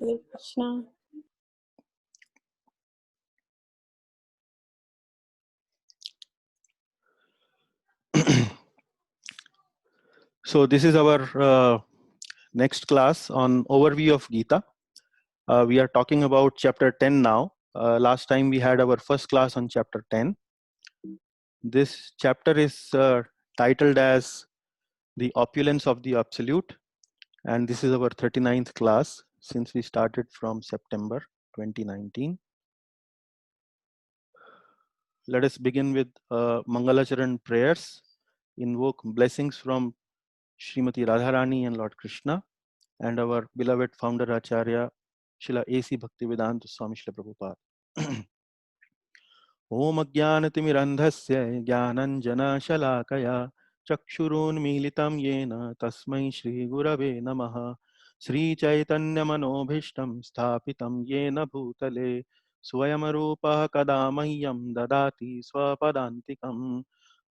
Hare Krishna. So this is our next class on overview of Gita. We are talking about chapter 10 now. Last time we had our first class on chapter 10. This chapter is titled as The Opulence of the Absolute, and this is our 39th class since we started from September 2019. Let us begin with Mangalacharan prayers. Invoke blessings from Srimati Radharani and Lord Krishna and our beloved founder Acharya Srila A.C. Bhaktivedanta Swami Srila Prabhupada. Om Ajnanatimirandhasya Jnananjana Chakshurunmilitam Yena Tasmai Shri Gurave Namaha Sri Chaitanya Manobhishtam Sthapitam Yena Bhutale Swayamarupa Kadamahyam Dadati Swapadantikam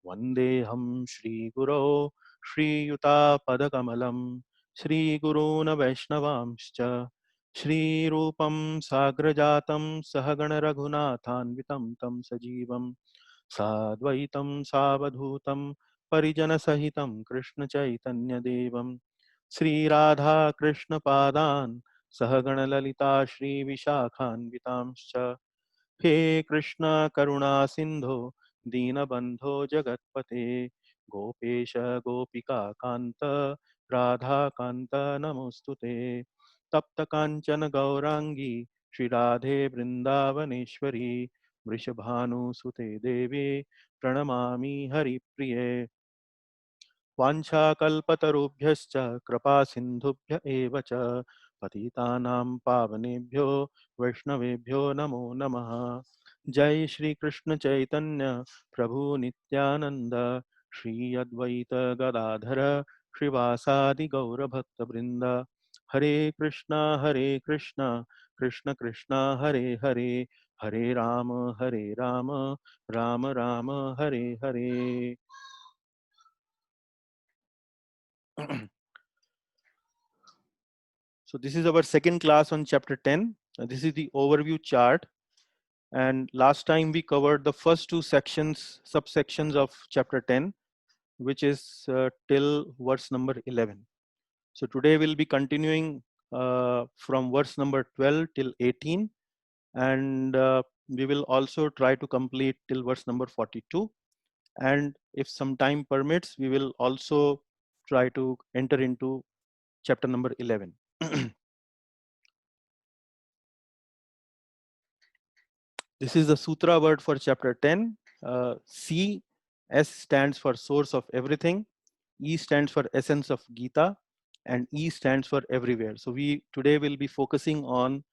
Vandeham Shri Guru Shri Yuta Padakamalam Shri Guruna Vaishnavamscha Shri Rupam Sagrajatam Sahagana Raghunathanvitam Tam Sajivam Sadvaitam Savadhutam Parijana Sahitam Krishna Chaitanya Devam Sri Radha Krishna Padan Sahagana Lalita Shri Vishakhanvitamscha He Krishna Karuna Sindho Dinabandho Jagatpate Gopesha Gopika Kanta Radha Kanta Namostute Tapta Kanchana Gaurangi Shri Radhe Vrindavaneshwari Vrishabhanu Sute Devi Pranamami Hari Priye वाञ्छाकल्पतरुभ्यश्च कृपासिन्धुभ्य एव च पतितानां पावनेभ्यो वैष्णवेभ्यो नमो नमः। जय श्री कृष्ण चैतन्य प्रभु नित्यानंद श्री अद्वैत गदाधर श्रीवासादि गौरभक्तवृंद हरे Krishna Krishna Krishna Hare Hare Hare Ram Ram Ram Hare Hare. So this is our second class on chapter 10. This is the overview chart. And last time we covered the first two subsections of chapter 10, which is till verse number 11. So today we'll be continuing from verse number 12 till 18. And we will also try to complete till verse number 42. And if some time permits, we will also try to enter into chapter number 11. This is the sutra word for chapter 10. C, S stands for source of everything. E stands for essence of Gita, and E stands for everywhere. So we today will be focusing on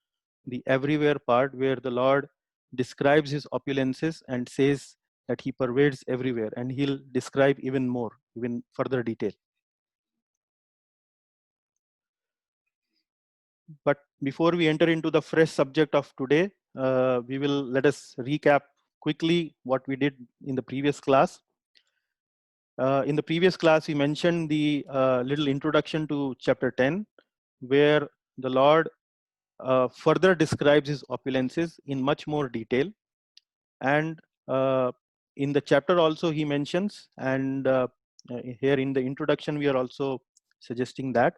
the everywhere part, where the Lord describes his opulences and says that he pervades everywhere, and he'll describe even more, even further detail. But before we enter into the fresh subject of today, let us recap quickly what we did in the previous class. In the previous class, we mentioned the little introduction to chapter 10, where the Lord further describes his opulences in much more detail. And in the chapter also he mentions, and here in the introduction, we are also suggesting that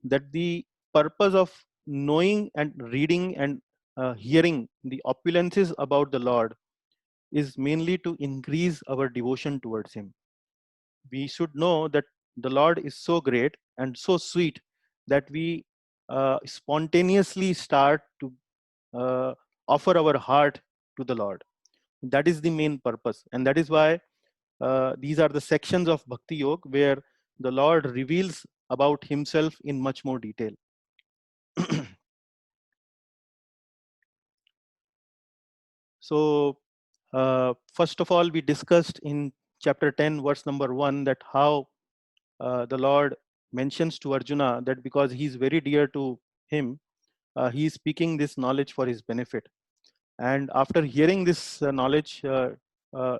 the purpose of knowing and reading and hearing the opulences about the Lord is mainly to increase our devotion towards him. We should know that the Lord is so great and so sweet that we spontaneously start to offer our heart to the Lord. That is the main purpose, and that is why these are the sections of Bhakti Yoga where the Lord reveals about himself in much more detail. So first of all, we discussed in chapter 10 verse number 1 that how the Lord mentions to Arjuna that because he is very dear to him, he is speaking this knowledge for his benefit. And after hearing this knowledge,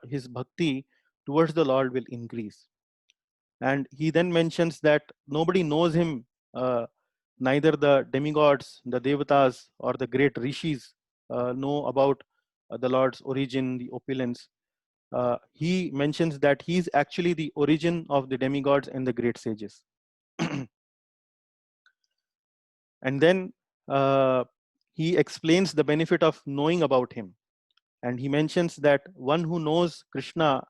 his bhakti towards the Lord will increase. And he then mentions that nobody knows him neither the demigods, the devatas, or the great rishis know about the Lord's origin, the opulence. He mentions that he's actually the origin of the demigods and the great sages. And then he explains the benefit of knowing about him. And he mentions that one who knows Krishna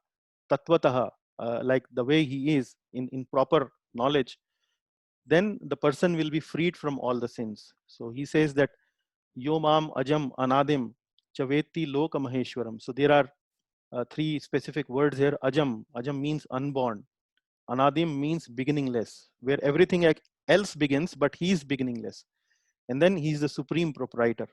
tattvataha, like the way he is in proper knowledge, then the person will be freed from all the sins. So he says that Yo mam ajam anadim chaveti loka maheshwaram. So there are three specific words here. Ajam. Ajam means unborn. Anadim means beginningless, where everything else begins, but he is beginningless. And then he is the supreme proprietor.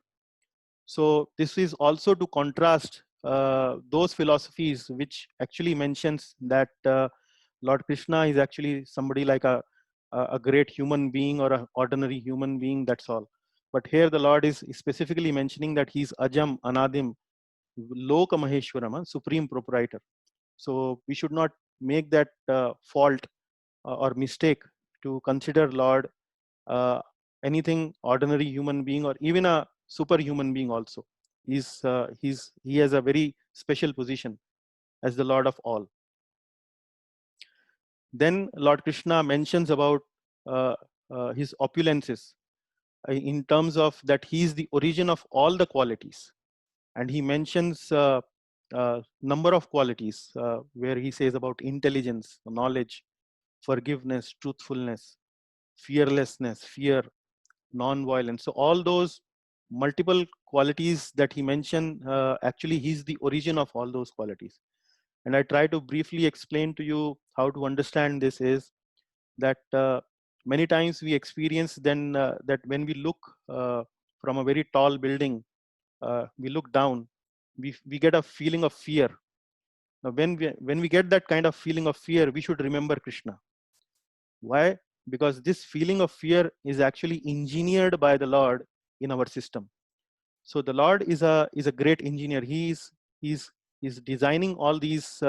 So this is also to contrast those philosophies which actually mentions that Lord Krishna is actually somebody like a great human being or an ordinary human being, that's all. But here the Lord is specifically mentioning that he's Ajam, Anadim, Loka Maheshwaram, supreme proprietor. So we should not make that fault or mistake to consider Lord anything ordinary human being or even a superhuman being also. He has a very special position as the Lord of all. Then Lord Krishna mentions about his opulences in terms of that he is the origin of all the qualities, and he mentions number of qualities where he says about intelligence, knowledge, forgiveness, truthfulness, fearlessness, fear, non-violence. So all those multiple qualities that he mentioned, actually he's the origin of all those qualities. And I try to briefly explain to you how to understand this is that many times we experience then that when we look from a very tall building, we look down, we get a feeling of fear. Now when we get that kind of feeling of fear, we should remember Krishna. Why? Because this feeling of fear is actually engineered by the Lord in our system. So the Lord is a great engineer. He's designing all these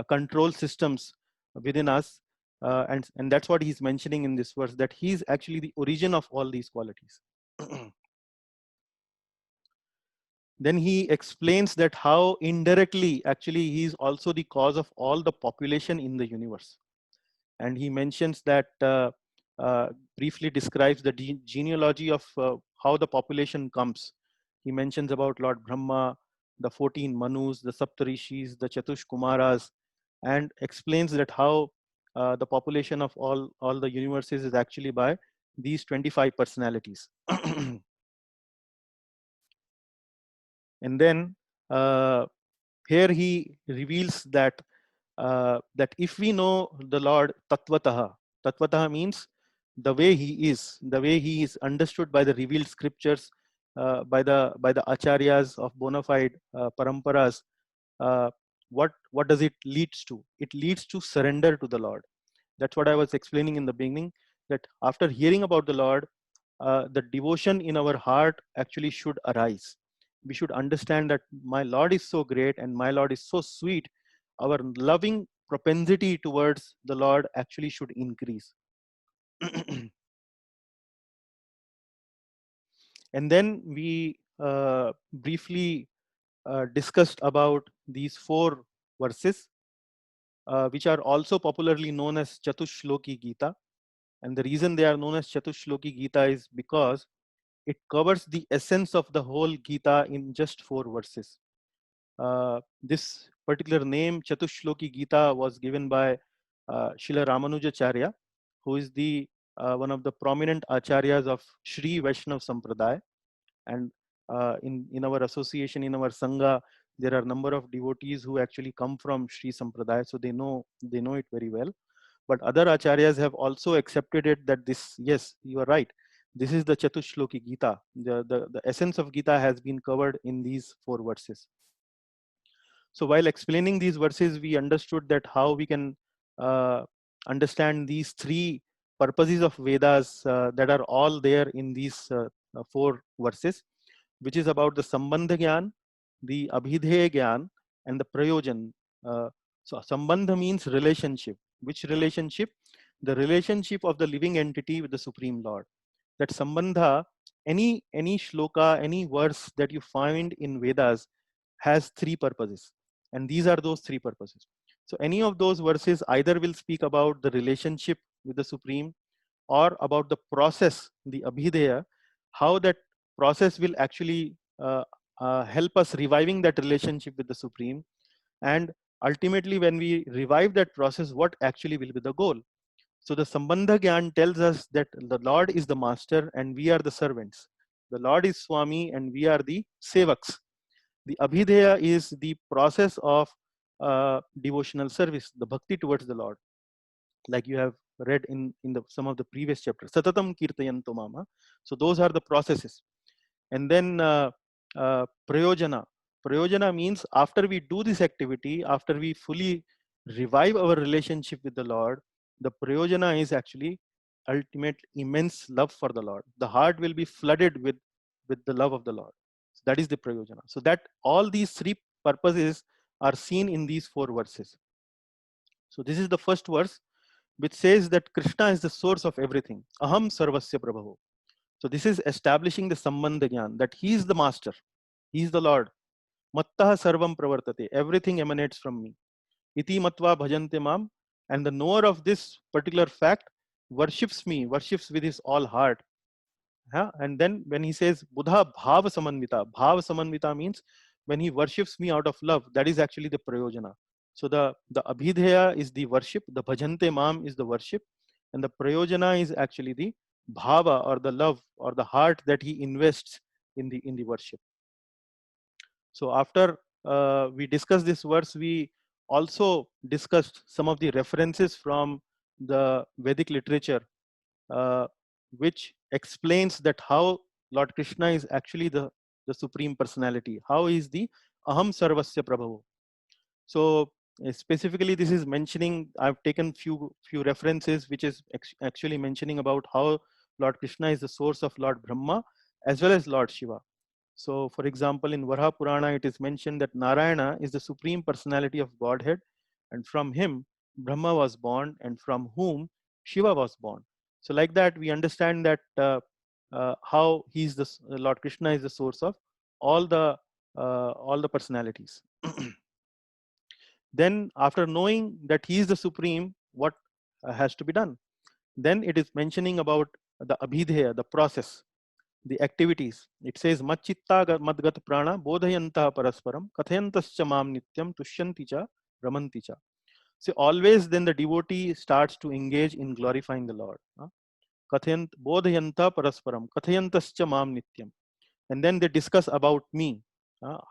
control systems within us, and that's what he's mentioning in this verse, that he's actually the origin of all these qualities. Then he explains that how indirectly actually he is also the cause of all the population in the universe. And he mentions that briefly describes the genealogy of how the population comes. He mentions about Lord Brahma, the 14 Manus, the Saptarishis, the Chatush Kumaras, and explains that how the population of all the universes is actually by these 25 personalities. And then here he reveals that that if we know the Lord tattvataha, tattvataha means the way he is understood by the revealed scriptures, by the acharyas of bona fide paramparas. uh, what does it leads to? It leads to surrender to the Lord. That's what I was explaining in the beginning, that after hearing about the Lord, the devotion in our heart actually should arise. We should understand that my Lord is so great and my Lord is so sweet. Our loving propensity towards the Lord actually should increase. And then we briefly discussed about these 4 verses, which are also popularly known as Chatushloki Gita. And the reason they are known as Chatushloki Gita is because it covers the essence of the whole Gita in just 4 verses. This particular name, Chatushloki Gita, was given by Srila Ramanujacharya, who is the one of the prominent acharyas of Sri Vaishnav Sampradaya. And in our association, in our Sangha, there are a number of devotees who actually come from Sri Sampradaya, so they know it very well. But other acharyas have also accepted it that this, yes, you are right, this is the Chatushloki Gita. The essence of Gita has been covered in these 4 verses. So while explaining these verses, we understood that how we can understand these 3 purposes of Vedas that are all there in these 4 verses, which is about the Sambandha Gyan, the Abhidheya Gyan, and the Prayojan. So Sambandha means relationship. Which relationship? the relationship of the living entity with the Supreme Lord. That Sambandha, any shloka, any verse that you find in Vedas has three purposes. And these are those three purposes. So any of those verses either will speak about the relationship with the Supreme, or about the process, the Abhideya, how that process will actually help us reviving that relationship with the Supreme. And ultimately, when we revive that process, what actually will be the goal? So the Sambandha Gyan tells us that the Lord is the master and we are the servants. The Lord is Swami and we are the Sevaks. The Abhideya is the process of devotional service, the bhakti towards the Lord, like you have read in some of the previous chapters. Satatam Kirtayanto Mama. So those are the processes. And then Prayojana. Prayojana means after we do this activity, after we fully revive our relationship with the Lord, the Prayojana is actually ultimate immense love for the Lord. The heart will be flooded with the love of the Lord. So that is the Prayojana. So that all these three purposes are seen in these four verses. So this is the first verse, which says that Krishna is the source of everything. Aham sarvasya prabhavo. So this is establishing the Sambandha Gyan, that he is the master, he is the Lord. Mattaha sarvam pravartate. Everything emanates from me. Iti matva bhajante mam. And the knower of this particular fact worships me, worships with his all heart. And then when he says Buddha bhava samanvita, bhava samanvita means when he worships me out of love, that is actually the prayojana. So the abhidheya is the worship, the bhajante mam is the worship, and the prayojana is actually the bhava, or the love, or the heart that he invests in the worship. So after we discussed this verse, we also discussed some of the references from the Vedic literature, which explains that how Lord Krishna is actually the Supreme Personality. How is the Aham Sarvasya Prabhavo. So specifically this is mentioning, I've taken few references which is actually mentioning about how Lord Krishna is the source of Lord Brahma as well as Lord Shiva. So for example, in Varaha Purana, it is mentioned that Narayana is the Supreme Personality of Godhead, and from him Brahma was born, and from whom Shiva was born. So like that, we understand that how he's the Lord Krishna is the source of all the personalities. Then after knowing that he is the Supreme, what has to be done? Then it is mentioning about the Abhidheya, the process, the activities. It says Machitta Madgat Prana Bodhayanta Parasparam Kathayantascha Mam Nityam Tushyanti Cha Ramanti Cha. So always then the devotee starts to engage in glorifying the Lord. Kathayant Bodhayanta Parasparam Kathayantascha Mam Nityam. And then they discuss about me.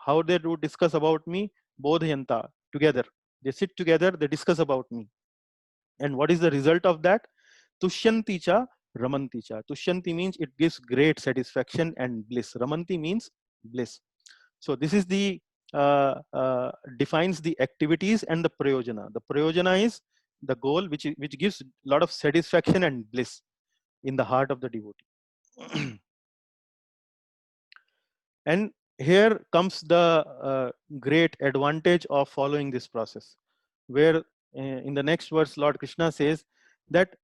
How they do discuss about me? Bodhayanta, together. They sit together, they discuss about me. And what is the result of that? Tushyanti cha, ramanti cha. Tushyanti means it gives great satisfaction and bliss. Ramanti means bliss. So this is the defines the activities and the prayojana. The prayojana is the goal which gives a lot of satisfaction and bliss in the heart of the devotee. And here comes the great advantage of following this process, where in the next verse Lord Krishna says that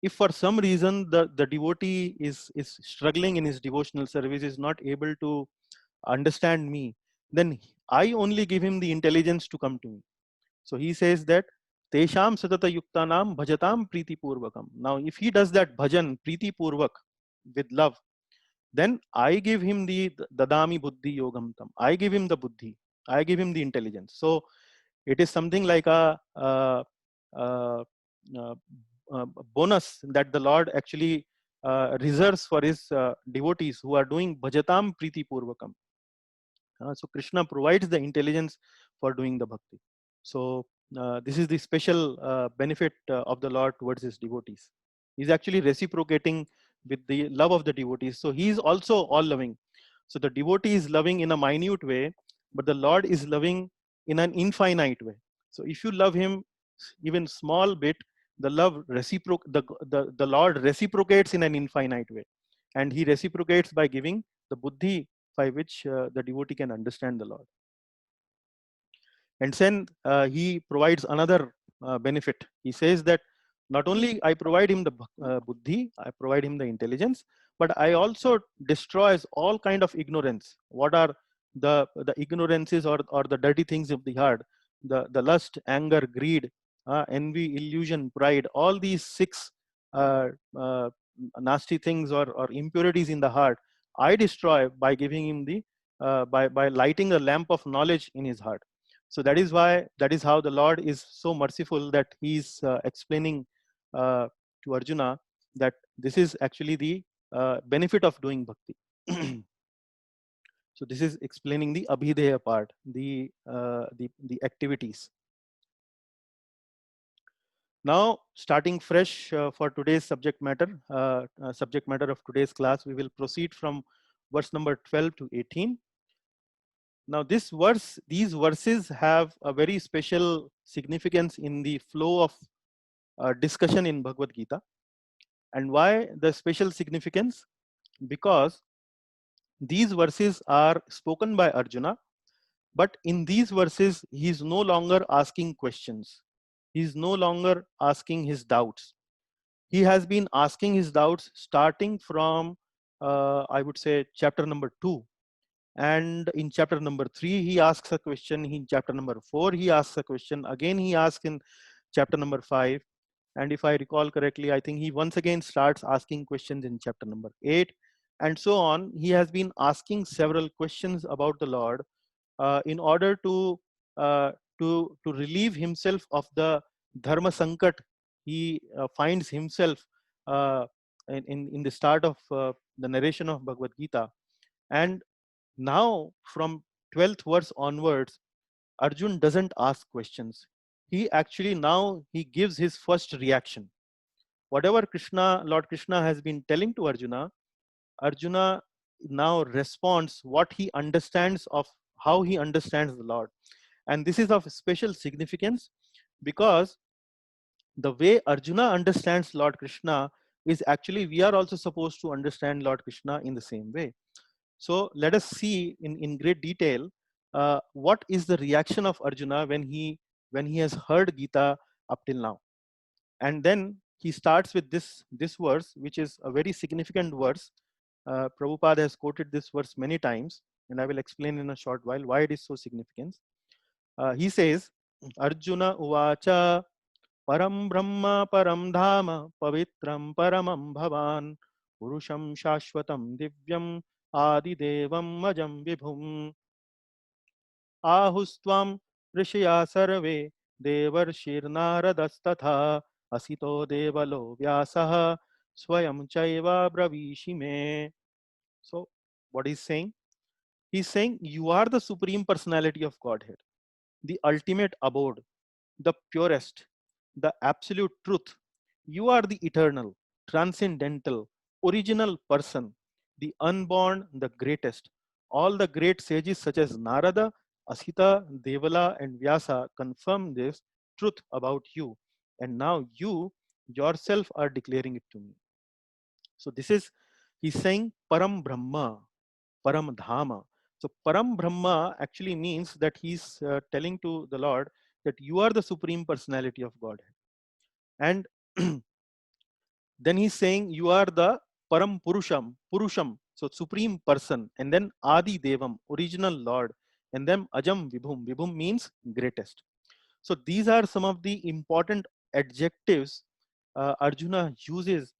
if for some reason the devotee is struggling in his devotional service, is not able to understand me, then I only give him the intelligence to come to me. So he says that Tesham Satata Yuktanam Bhajatam Priti Purvakam. Now if he does that bhajan Priti Purvak with love, then I give him the Dadami Buddhi Yogam Tam. I give him the Buddhi. I give him the intelligence. So it is something like a bonus that the Lord actually reserves for his devotees who are doing Bhajatam Priti Purvakam. So Krishna provides the intelligence for doing the bhakti. So this is the special benefit of the Lord towards his devotees. He's actually reciprocating with the love of the devotees. So he is also all loving. So the devotee is loving in a minute way, but the Lord is loving in an infinite way. So if you love him even small bit, the love the Lord reciprocates in an infinite way, and he reciprocates by giving the buddhi by which the devotee can understand the Lord. And then he provides another benefit. He says that Not only I provide him the buddhi, I provide him the intelligence, but I also destroys all kind of ignorance. What are the ignorances or the dirty things of the heart? The lust, anger, greed, envy, illusion, pride. All these six uh, uh, nasty things or impurities in the heart, I destroy by giving him the by lighting a lamp of knowledge in his heart. So that is how the Lord is so merciful that he's explaining uh, to Arjuna that this is actually the benefit of doing bhakti. So this is explaining the abhideya part, the activities. Now, starting fresh for today's subject matter of today's class, we will proceed from verse number 12 to 18. Now, these verses have a very special significance in the flow of discussion in Bhagavad Gita. And why the special significance? Because these verses are spoken by Arjuna, but in these verses, he is no longer asking questions. He is no longer asking his doubts. He has been asking his doubts starting from, I would say, chapter number 2. And in chapter number 3, he asks a question. In chapter number 4, he asks a question. Again, he asks in chapter number 5. And if I recall correctly, I think he once again starts asking questions in chapter number 8. And so on. He has been asking several questions about the Lord in order uh, to relieve himself of the dharma sankat he finds himself uh, in the start of the narration of Bhagavad Gita. And now from 12th verse onwards, Arjun doesn't ask questions. He actually now he gives his first reaction. Whatever Lord Krishna has been telling to Arjuna, Arjuna now responds what he understands of how he understands the Lord. And this is of special significance because the way Arjuna understands Lord Krishna is actually we are also supposed to understand Lord Krishna in the same way. So let us see in great detail what is the reaction of Arjuna when he has heard Gita up till now. And then he starts with this verse, which is a very significant verse. Prabhupada has quoted this verse many times, and I will explain in a short while why it is so significant. He says, Arjuna uvacha param brahma param dhama pavitram paramam bhavan purusham shashvatam divyam adi devam majam vibhum ahustvam rishya sarve devarshirnaradastatha asito devalo vyasah swayam chaiva bravishime. So what he's saying? He's saying you are the supreme personality of Godhead, the ultimate abode, the purest, the absolute truth. You are the eternal, transcendental, original person, the unborn, the greatest. All the great sages such as Narada, Asita, Devala, and Vyasa confirm this truth about you. And now you yourself are declaring it to me. So this is, he's saying Param Brahma, Param Dhama. So Param Brahma actually means that he's telling to the Lord that you are the supreme personality of Godhead. And then he's saying you are the Param Purusham, so supreme person, and then Adi Devam, original Lord, and then Ajam Vibhum. Vibhum means greatest. So these are some of the important adjectives Arjuna uses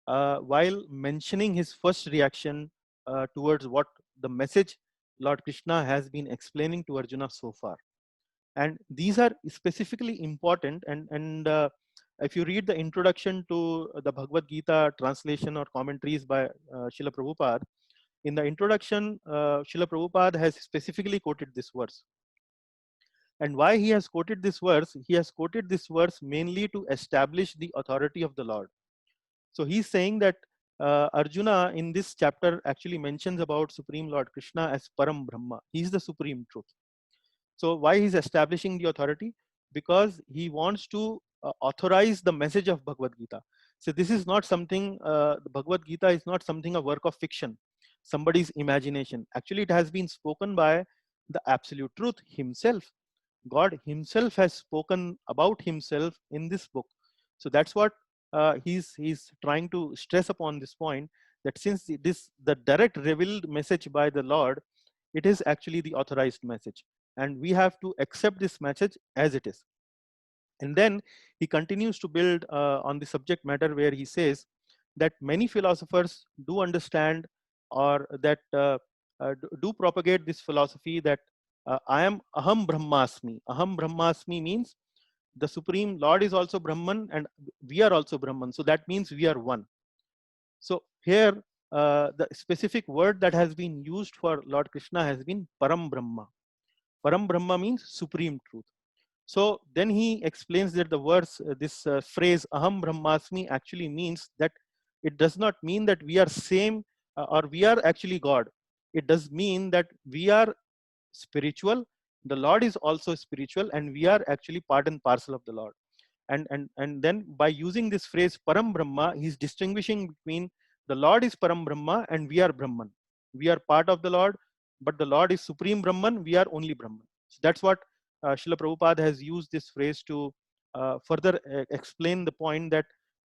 while mentioning his first reaction towards what the message Lord Krishna has been explaining to Arjuna so far. And these are specifically important. And if you read the introduction to the Bhagavad Gita translation or commentaries by Srila Prabhupada, in the introduction, Srila Prabhupada has specifically quoted this verse. And why he has quoted this verse? He has quoted this verse mainly to establish the authority of the Lord. So he's saying that Arjuna in this chapter actually mentions about Supreme Lord Krishna as Param Brahma. He's the supreme truth. So why he's establishing the authority? Because he wants to authorize the message of Bhagavad Gita. So this is not something, the Bhagavad Gita is not something a work of fiction, somebody's imagination. Actually, it has been spoken by the absolute truth himself. God himself has spoken about himself in this book. So that's what he's trying to stress upon this point, that since the direct revealed message by the Lord, it is actually the authorized message, and we have to accept this message as it is. And then he continues to build on the subject matter, where he says that many philosophers do understand, or that do propagate this philosophy, that I am Aham Brahmasmi. Aham Brahmasmi means the Supreme Lord is also Brahman and we are also Brahman. So that means we are one. So here, the specific word that has been used for Lord Krishna has been Param Brahma. Param Brahma means supreme truth. So then he explains that the verse, this phrase Aham Brahmasmi actually means that it does not mean that we are same or we are actually God. It does mean that we are spiritual. The Lord is also spiritual, and we are actually part and parcel of the Lord. And then by using this phrase Param Brahma, he's distinguishing between the Lord is Param Brahma and we are Brahman. We are part of the Lord, but the Lord is Supreme Brahman. We are only Brahman. So that's what Srila Prabhupada has used this phrase to further explain the point that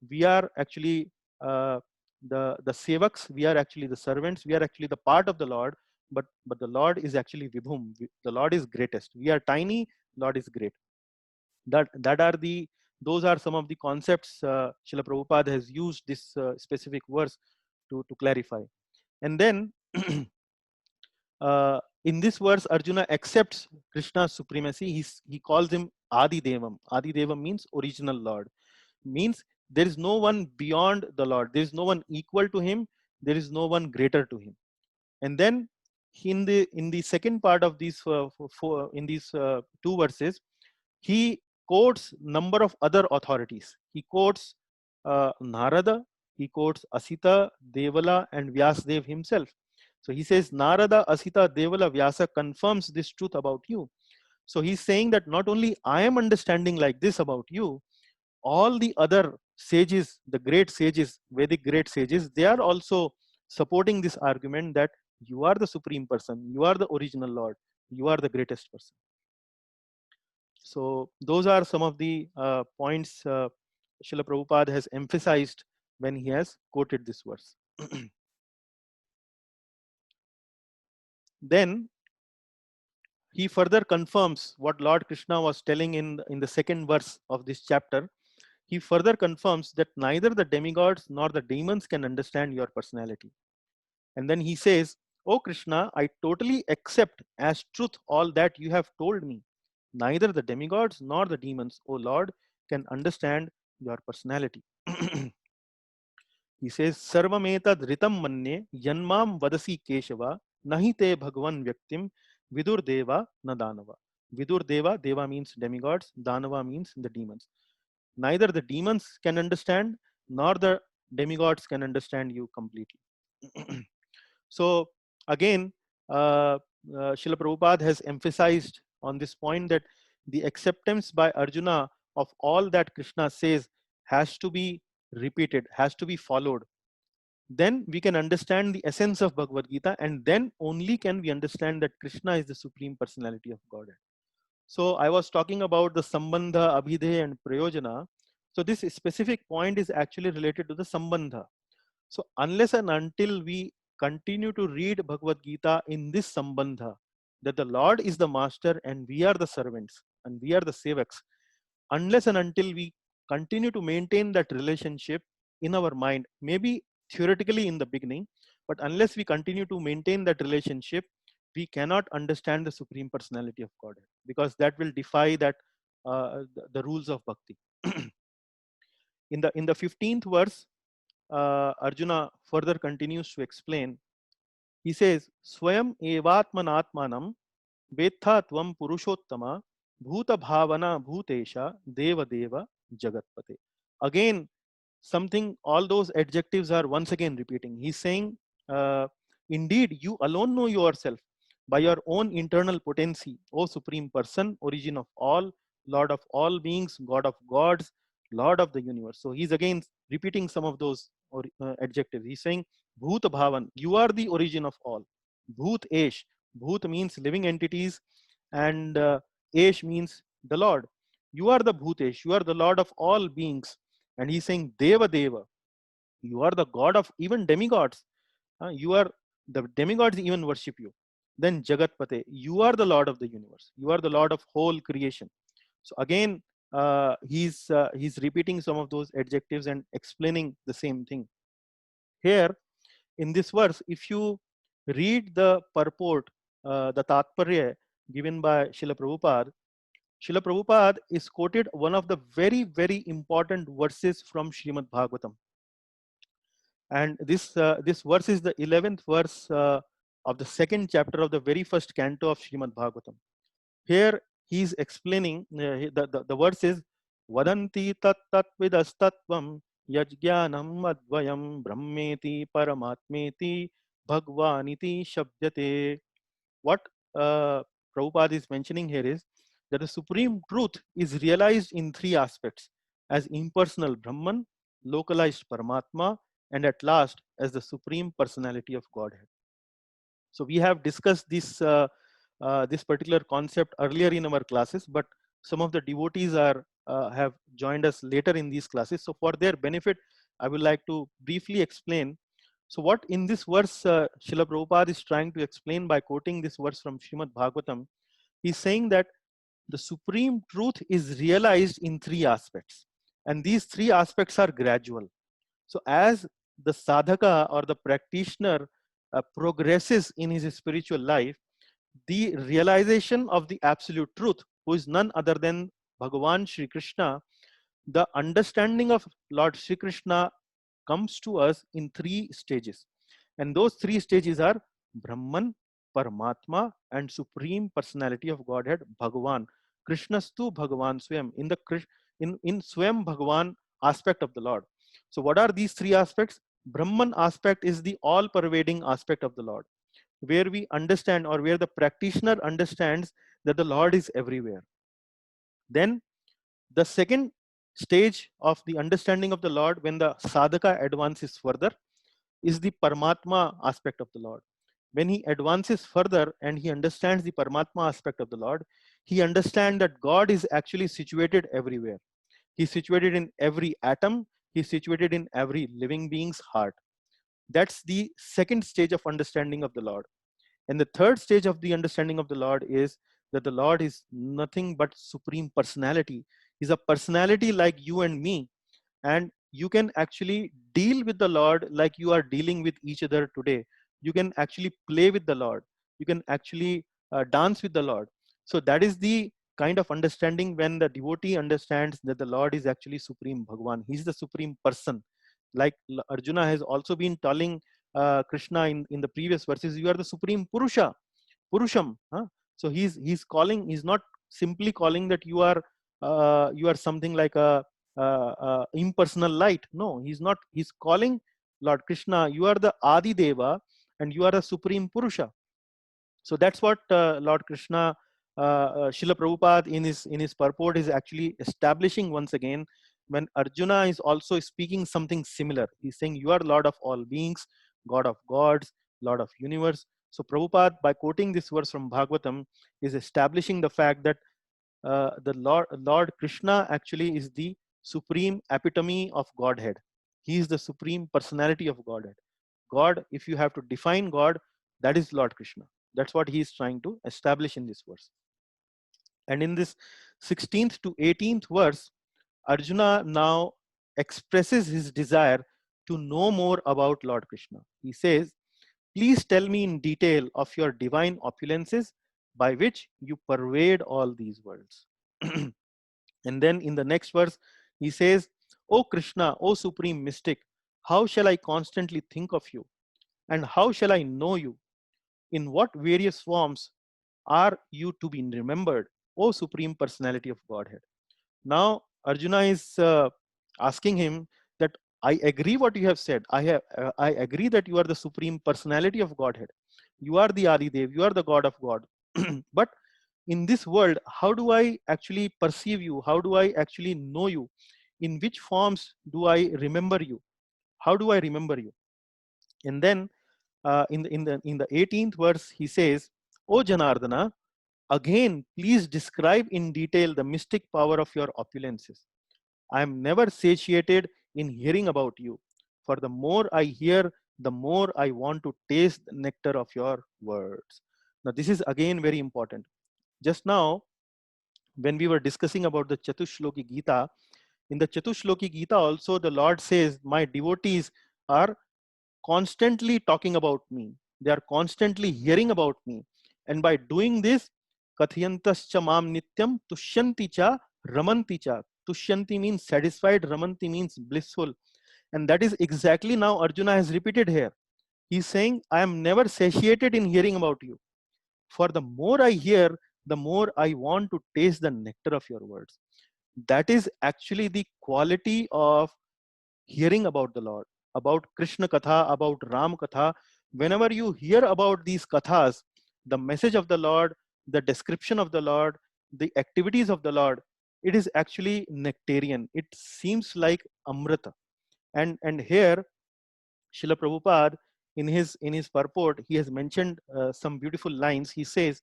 we are actually the sevaks, we are actually the servants, we are actually the part of the Lord, but the Lord is actually Vibhum. The Lord is greatest. We are tiny, Lord is great. Those are some of the concepts Srila Prabhupada has used this specific verse to clarify. And then in this verse, Arjuna accepts Krishna's supremacy. He calls him Adi Devam. Adi Devam means original Lord. Means there is no one beyond the Lord. There is no one equal to him. There is no one greater to him. And then in the second part of these two verses, he quotes number of other authorities. He quotes Narada, he quotes Asita, Devala, and Vyasdev himself. So he says Narada, Asita, Devala, Vyasa confirms this truth about you. So he's saying that not only I am understanding like this about you, all the other sages, the great sages, Vedic great sages, they are also supporting this argument that you are the supreme person, you are the original Lord, you are the greatest person. So those are some of the points Srila Prabhupada has emphasized when he has quoted this verse. Then he further confirms what Lord Krishna was telling in the second verse of this chapter. He further confirms that neither the demigods nor the demons can understand your personality. And then he says, "O Krishna, I totally accept as truth all that you have told me. Neither the demigods nor the demons, O Lord, can understand your personality." He says, "Sarvametad ritam manye yanmam vadasi keshava nahi te bhagwan vyaktim vidur deva na danava." Vidur deva, deva means demigods, danava means the demons. Neither the demons can understand nor the demigods can understand you completely. So again, Srila Prabhupada has emphasized on this point that the acceptance by Arjuna of all that Krishna says has to be repeated, has to be followed. Then we can understand the essence of Bhagavad Gita, and then only can we understand that Krishna is the Supreme Personality of Godhead. So I was talking about the Sambandha, Abhidheya, and Prayojana. So this specific point is actually related to the Sambandha. So unless and until we continue to read Bhagavad Gita in this Sambandha, that the Lord is the master and we are the servants and we are the sevaks, unless and until we continue to maintain that relationship in our mind, maybe theoretically in the beginning, but unless we continue to maintain that relationship, we cannot understand the Supreme Personality of Godhead, because that will defy that the rules of bhakti. In the 15th verse, Arjuna further continues to explain. He says, "Swayam evatmanatmanam vetha tvam purushottama bhuta bhavana bhutesha deva deva jagatpate." Again, something, all those adjectives are once again repeating. He's saying, indeed, you alone know yourself by your own internal potency, O Supreme Person, origin of all, Lord of all beings, God of gods, Lord of the universe. So he's again repeating some of those adjectives. He's saying, Bhut Bhavan, you are the origin of all. Bhut Esh, Bhut means living entities, and Esh means the Lord. You are the Bhutesh, you are the Lord of all beings. And he's saying, Deva Deva, you are the God of even demigods. You are the demigods even worship you. Then Jagatpate, you are the Lord of the universe. You are the Lord of whole creation. So again, he's repeating some of those adjectives and explaining the same thing. Here in this verse, if you read the purport, the Tatparya given by Srila Prabhupada, Srila Prabhupada is quoted one of the very, very important verses from Srimad Bhagavatam. And this verse is the 11th verse of the second chapter of the very first canto of Srimad Bhagavatam. Here he is explaining, the verse is, Vadanti tat tat vidastatvam yajnanam advayam brahmeti paramatmeti bhagvaniti shabdyate. What Prabhupada is mentioning here is that the supreme truth is realized in three aspects: as impersonal Brahman, localized Paramatma, and at last as the supreme personality of Godhead. So we have discussed this particular concept earlier in our classes, but some of the devotees have joined us later in these classes. So for their benefit, I would like to briefly explain. So what in this verse Srila Prabhupada is trying to explain by quoting this verse from Srimad Bhagavatam, he's saying that the supreme truth is realized in three aspects, and these three aspects are gradual. So as the sadhaka or the practitioner progresses in his spiritual life, the realization of the absolute truth, who is none other than Bhagavan Shri Krishna, the understanding of Lord Shri Krishna comes to us in three stages. And those three stages are Brahman, Paramatma, and Supreme Personality of Godhead, Bhagavan. Krishnastu Bhagavan Swayam, in Swayam Bhagavan aspect of the Lord. So what are these three aspects? Brahman aspect is the all-pervading aspect of the Lord, where we understand, or where the practitioner understands that the Lord is everywhere. Then the second stage of the understanding of the Lord, when the sadhaka advances further, is the Paramatma aspect of the Lord. When he advances further and he understands the Paramatma aspect of the Lord, he understands that God is actually situated everywhere. He's situated in every atom. He's situated in every living being's heart. That's the second stage of understanding of the Lord. And the third stage of the understanding of the Lord is that the Lord is nothing but supreme personality. He's a personality like you and me. And you can actually deal with the Lord like you are dealing with each other today. You can actually play with the Lord. You can actually dance with the Lord. So that is the kind of understanding when the devotee understands that the Lord is actually Supreme Bhagavan. He's the Supreme Person. Like Arjuna has also been telling Krishna in the previous verses, you are the Supreme Purusha, Purusham. Huh? So he's calling, he's not simply calling that you are something like a impersonal light. No, he's not. He's calling Lord Krishna, you are the Adi Deva and you are the Supreme Purusha. So that's what Lord Krishna, Srila Prabhupada in his purport is actually establishing once again, when Arjuna is also speaking something similar. He's saying you are Lord of all beings, God of gods, Lord of universe. So Prabhupada, by quoting this verse from Bhagavatam, is establishing the fact that the Lord Krishna actually is the supreme epitome of Godhead. He is the supreme personality of Godhead. God, if you have to define God, that is Lord Krishna. That's what he is trying to establish in this verse. And in this 16th to 18th verse, Arjuna now expresses his desire to know more about Lord Krishna. He says, please tell me in detail of your divine opulences by which you pervade all these worlds. And then in the next verse, he says, O Krishna, O Supreme Mystic, how shall I constantly think of you? And how shall I know you? In what various forms are you to be remembered, O Supreme Personality of Godhead? Now, Arjuna is asking him that I agree what you have said. I agree that you are the Supreme Personality of Godhead. You are the Adi Dev. You are the God of God. But in this world, how do I actually perceive you? How do I actually know you? In which forms do I remember you? How do I remember you? And then in the 18th verse, he says, O Janardana, again, please describe in detail the mystic power of your opulences. I am never satiated in hearing about you. For the more I hear, the more I want to taste the nectar of your words. Now, this is again very important. Just now, when we were discussing about the Chatushloki Gita, in the Chatushloki Gita also the Lord says, my devotees are constantly talking about me. They are constantly hearing about me. And by doing this, Kathiyantascha mam nityam tushyanti cha ramanti cha. Tushyanti means satisfied, ramanti means blissful. And that is exactly now Arjuna has repeated here. He's saying, I am never satiated in hearing about you. For the more I hear, the more I want to taste the nectar of your words. That is actually the quality of hearing about the Lord, about Krishna Katha, about Ram Katha. Whenever you hear about these kathas, the message of the Lord, the description of the Lord, the activities of the Lord, it is actually nectarian. It seems like Amrita. And here, Srila Prabhupada, in his purport, he has mentioned some beautiful lines. He says,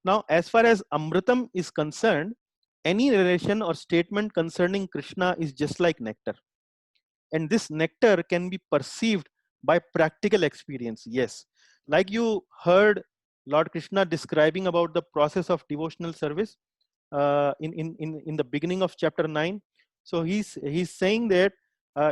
now, as far as Amritam is concerned, any narration or statement concerning Krishna is just like nectar. And this nectar can be perceived by practical experience. Yes, like you heard Lord Krishna describing about the process of devotional service in the beginning of chapter 9. So he's saying that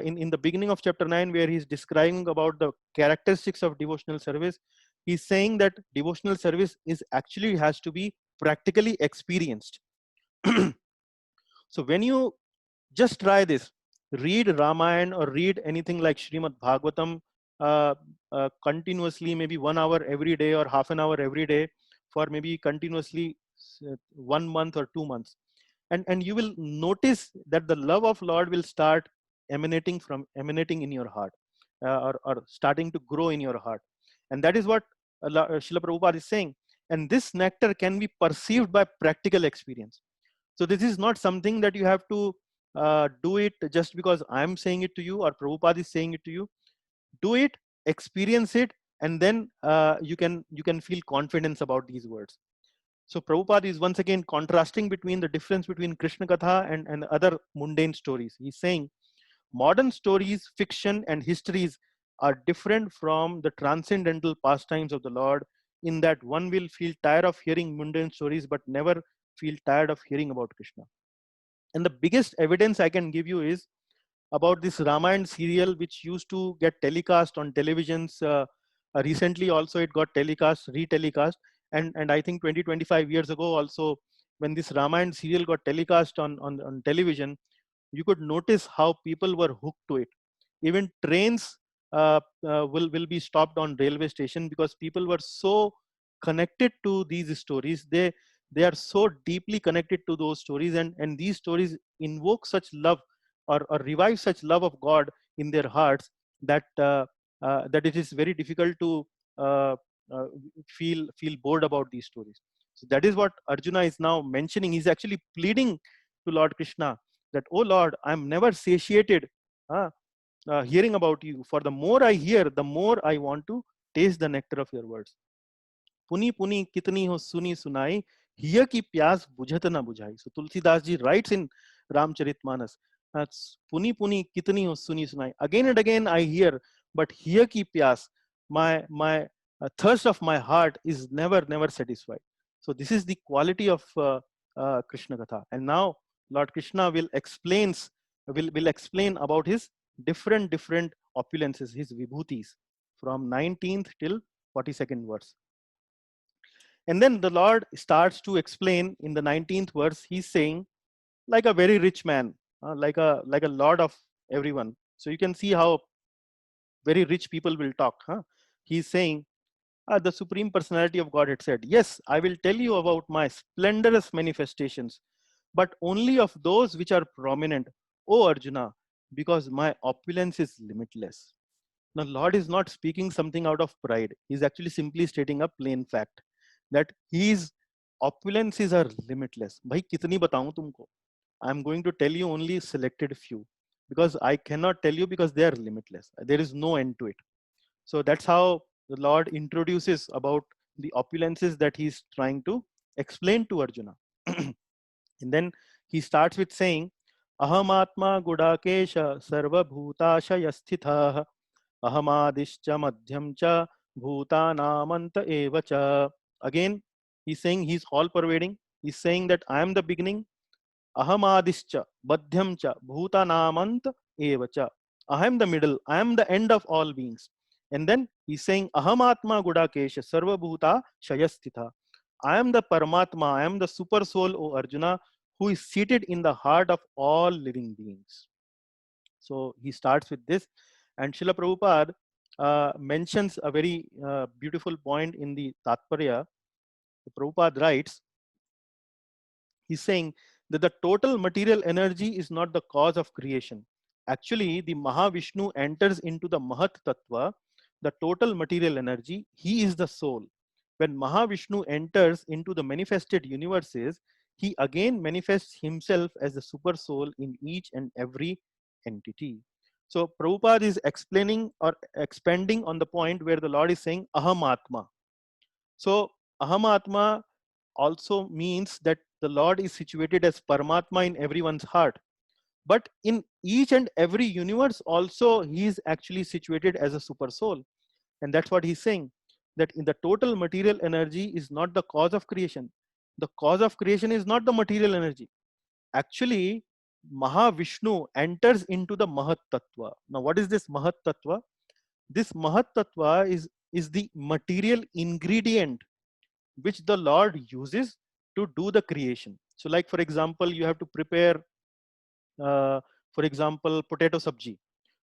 in the beginning of chapter 9, where he's describing about the characteristics of devotional service, he's saying that devotional service is actually has to be practically experienced. So when you just try this, read Ramayana or read anything like Srimad Bhagavatam continuously, maybe 1 hour every day or half an hour every day for maybe continuously 1 month or 2 months. And you will notice that the love of Lord will start emanating in your heart, or starting to grow in your heart. And that is what Srila Prabhupada is saying. And this nectar can be perceived by practical experience. So this is not something that you have to do it just because I'm saying it to you or Prabhupada is saying it to you. Do it, experience it, and then you can feel confidence about these words. So Prabhupada is once again contrasting between the difference between Krishna Katha and other mundane stories. He's saying modern stories, fiction, and histories are different from the transcendental pastimes of the Lord, in that one will feel tired of hearing mundane stories but never feel tired of hearing about Krishna. And the biggest evidence I can give you is about this Ramayana serial, which used to get telecast on televisions. Recently also it got retelecast. And I think 25 years ago also, when this Ramayana serial got telecast on television, you could notice how people were hooked to it. Even trains will be stopped on railway station because people were so connected to these stories. They are so deeply connected to those stories, and these stories invoke such love, or revive such love of God in their hearts, that that it is very difficult to uh, uh, feel bored about these stories. So that is what Arjuna is now mentioning. He's actually pleading to Lord Krishna that, oh Lord, I'm never satiated hearing about you. For the more I hear, the more I want to taste the nectar of your words. पुनी पुनी कितनी हो सुनी सुनाई, हिय की प्यास बुझत न बुझाई. So Tulsidas ji writes in Ramcharitmanas, पुनी पुनी कितनी हो सुनी सुनाई. Again and again I hear, but हिय की प्यास, my thirst of my heart is never satisfied. So this is the quality of Krishna Katha. And now Lord Krishna will explain about his different opulences, his vibhutis, from 19th till 42nd verse. And then the Lord starts to explain in the 19th verse. He's saying, like a very rich man, like a lord of everyone. So you can see how very rich people will talk. He's saying, the Supreme Personality of Godhead said, yes, I will tell you about my splendorous manifestations, but only of those which are prominent, O Arjuna, because my opulence is limitless. Now, Lord is not speaking something out of pride. He's actually simply stating a plain fact that his opulences are limitless. Bhai, kitni bataun tumko? I'm going to tell you only selected few, because I cannot tell you because they are limitless. There is no end to it. So that's how the Lord introduces about the opulences that he's trying to explain to Arjuna. And then he starts with saying, Ahamatma Gudakesha Sarvabhutasha Yasthitha Ahamadischa Madhyamcha Bhutanamanta Evacha. Again, he's saying he's all pervading. He's saying that I am the beginning. Ahamadischa Madhyamcha Bhutanamanta Evacha. I am the middle. I am the end of all beings. And then he's saying Ahamatma Gudakesha Sarvabhuta Shayasthitha. I am the Paramatma. I am the super soul, O Arjuna, who is seated in the heart of all living beings. So he starts with this, and Srila Prabhupada mentions a very beautiful point in the Tatparya. Prabhupada writes, he's saying that the total material energy is not the cause of creation. Actually, the Mahavishnu enters into the Mahat Tattva, the total material energy. He is the soul. When Mahavishnu enters into the manifested universes, he again manifests himself as the super soul in each and every entity. So Prabhupada is explaining or expanding on the point where the Lord is saying Aham Atma. So Aham Atma also means that the Lord is situated as Paramatma in everyone's heart. But in each and every universe also, he is actually situated as a super soul. And that's what he's saying, that in the total material energy is not the cause of creation. The cause of creation is not the material energy. Actually, Mahavishnu enters into the Mahat Tattva. Now, what is this Mahat Tattva? This Mahat Tattva is the material ingredient which the Lord uses to do the creation. So like, for example, you have to prepare, for example, potato sabji.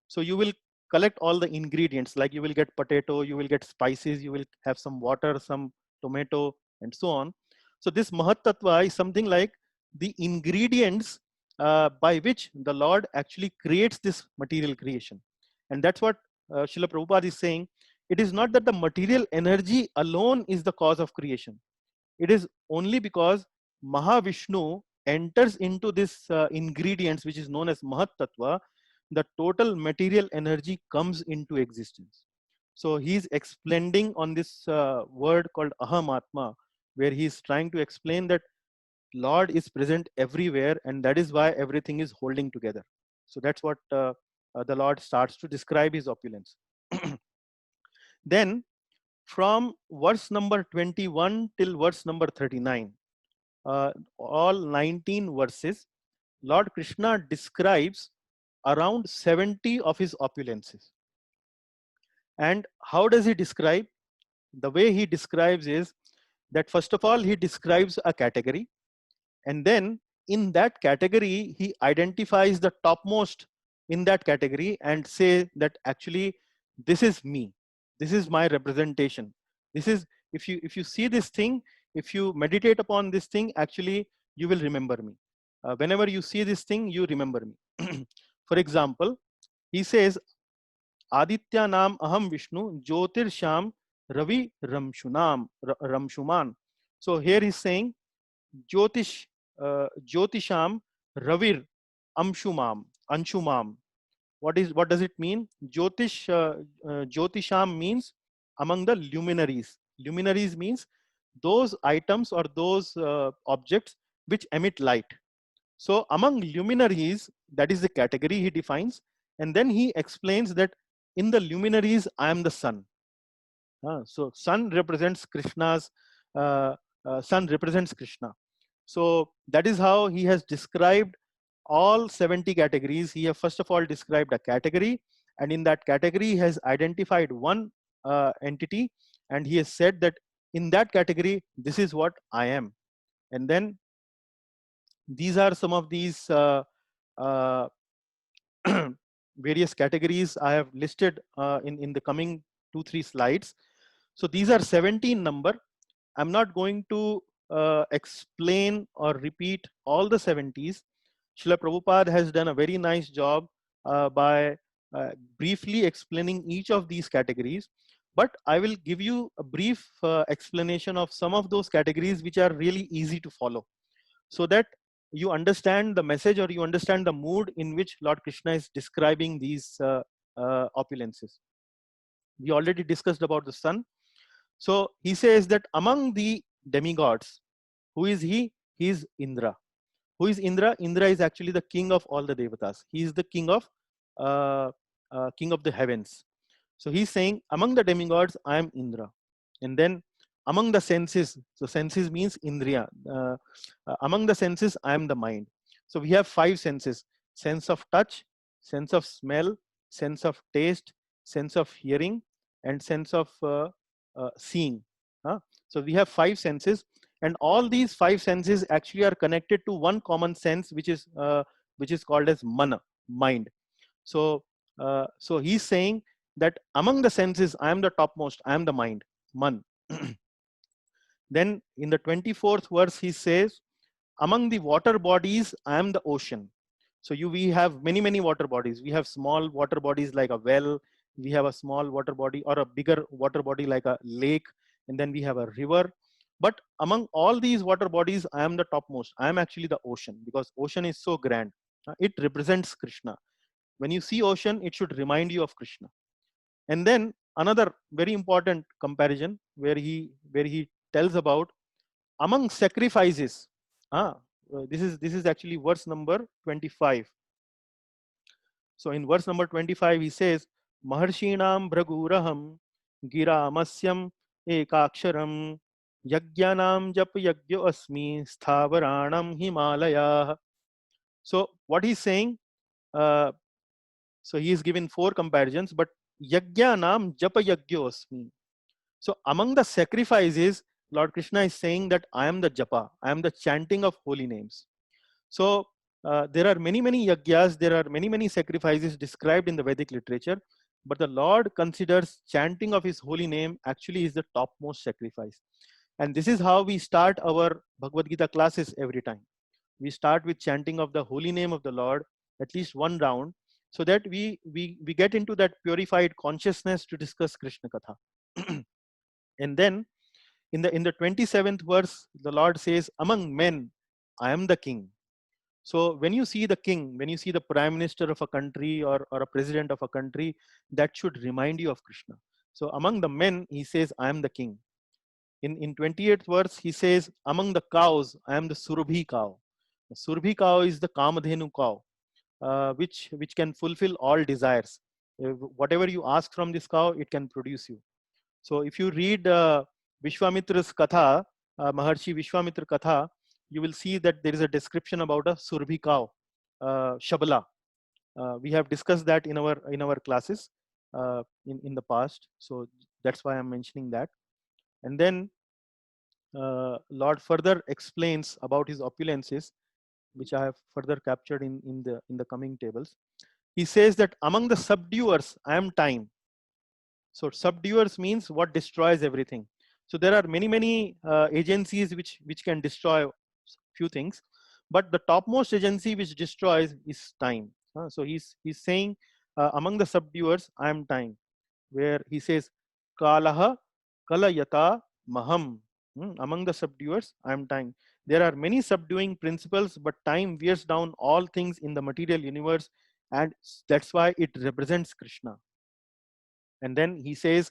So you will collect all the ingredients, like you will get potato, you will get spices, you will have some water, some tomato, and so on. So this Mahat Tattva is something like the ingredients by which the Lord actually creates this material creation. And that's what Srila Prabhupada is saying. It is not that the material energy alone is the cause of creation. It is only because Mahavishnu enters into this ingredients which is known as Mahat Tattva, the total material energy comes into existence. So he's explaining on this word called Aham Atma, where he's trying to explain that Lord is present everywhere, and that is why everything is holding together. So that's what the Lord starts to describe his opulence. Then from verse number 21 till verse number 39, all 19 verses, Lord Krishna describes around 70 of his opulences. And how does he describe? The way he describes is that first of all, he describes a category. And then in that category, he identifies the topmost in that category and say that actually, this is me. This is my representation. This is, if you see this thing, if you meditate upon this thing, actually, you will remember me. Whenever you see this thing, you remember me. For example, he says, Aditya Nam Aham Vishnu Jyotir Sham Ravi Ramshunam Ramshuman. So here he's saying Jyotish Jyotisham Ravir Amshumam Anshumam. What does it mean? Jyotisham means among the luminaries. Luminaries means those items or those objects which emit light. So among luminaries, that is the category he defines, and then he explains that in the luminaries, I am the sun. So sun represents Krishna's, sun represents Krishna. So that is how he has described all 70 categories. He has first of all described a category, and in that category he has identified one entity, and he has said that in that category, this is what I am. And then these are some of these uh, various categories I have listed in the coming 2-3 slides. So these are 17 number. I'm not going to explain or repeat all the 70s. Srila Prabhupada has done a very nice job by briefly explaining each of these categories. But I will give you a brief explanation of some of those categories which are really easy to follow, so that you understand the message or you understand the mood in which Lord Krishna is describing these opulences. We already discussed about the sun. So he says that among the demigods, who is he? He is Indra. Who is Indra? Indra is actually the king of all the devatas. He is the king of the heavens. So he's saying, among the demigods, I am Indra. And then among the senses, so senses means Indriya. Among the senses, I am the mind. So we have 5 senses: sense of touch, sense of smell, sense of taste, sense of hearing, and sense of seeing. So we have 5 senses, and all these 5 senses actually are connected to one common sense, which is called as mana, mind. So so he's saying that among the senses, I am the topmost, I am the mind, man. Then in the 24th verse, he says, among the water bodies, I am the ocean. So we have many water bodies. We have small water bodies like a well. We have a small water body or a bigger water body like a lake. And then we have a river. But among all these water bodies, I am the topmost. I am actually the ocean, because ocean is so grand. It represents Krishna. When you see ocean, it should remind you of Krishna. And then another very important comparison where he tells about among sacrifices. This is actually verse number 25. So in verse number 25, he says, Maharshinam Bhraguraham Giramasyam Ekaksharam Yagyanam Jap Yagyo Asmi Sthavaranam Himalaya. So what he's saying, so he is given 4 comparisons, but Yagyanam Japa Yagyo Asmi. So among the sacrifices, Lord Krishna is saying that I am the japa, I am the chanting of holy names. So there are many yagyas, there are many sacrifices described in the Vedic literature, but the Lord considers chanting of his holy name actually is the topmost sacrifice. And this is how we start our Bhagavad Gita classes every time. We start with chanting of the holy name of the Lord, at least one round, so that we get into that purified consciousness to discuss Krishna Katha. And then in the 27th verse, the Lord says, among men, I am the king. So when you see the king, when you see the prime minister of a country or a president of a country, that should remind you of Krishna. So among the men, he says, I am the king. In 28th verse, he says, among the cows, I am the Surabhi cow. The Surabhi cow is the Kamadhenu cow, which can fulfill all desires. Whatever you ask from this cow, it can produce you. So if you read Vishwamitra's Katha, Maharshi Vishwamitra Katha, you will see that there is a description about a Surabhi cow, Shabala. We have discussed that in our classes in the past. So that's why I'm mentioning that. And then Lord further explains about his opulences, which I have further captured in the coming tables. He says that among the subduers, I am time. So subduers means what destroys everything. So there are many agencies which can destroy few things, but the topmost agency which destroys is time. So he's saying among the subduers, I am time, where he says Kalaha Kalayata Maham. Among the subduers, I am time. There are many subduing principles, but time wears down all things in the material universe, and that's why it represents Krishna. And then he says,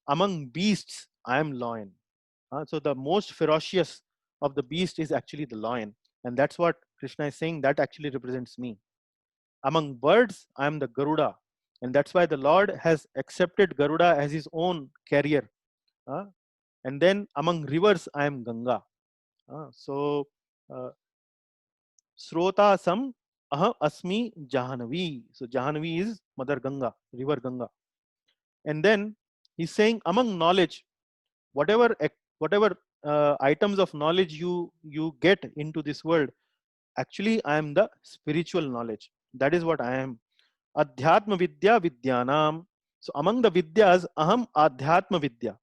among beasts, I am lion. So the most ferocious of the beast is actually the lion. And that's what Krishna is saying, that actually represents me. Among birds, I am the Garuda. And that's why the Lord has accepted Garuda as his own carrier. And then among rivers, I am Ganga. So Srota Sam Aha Asmi Jahanavi. So Jahanavi is Mother Ganga, river Ganga. And then he's saying among knowledge, whatever items of knowledge you get into this world, actually I am the spiritual knowledge. That is what I am. Adhyatma Vidya Vidyanam. So among the Vidyas, Aham Adhyatma Vidya.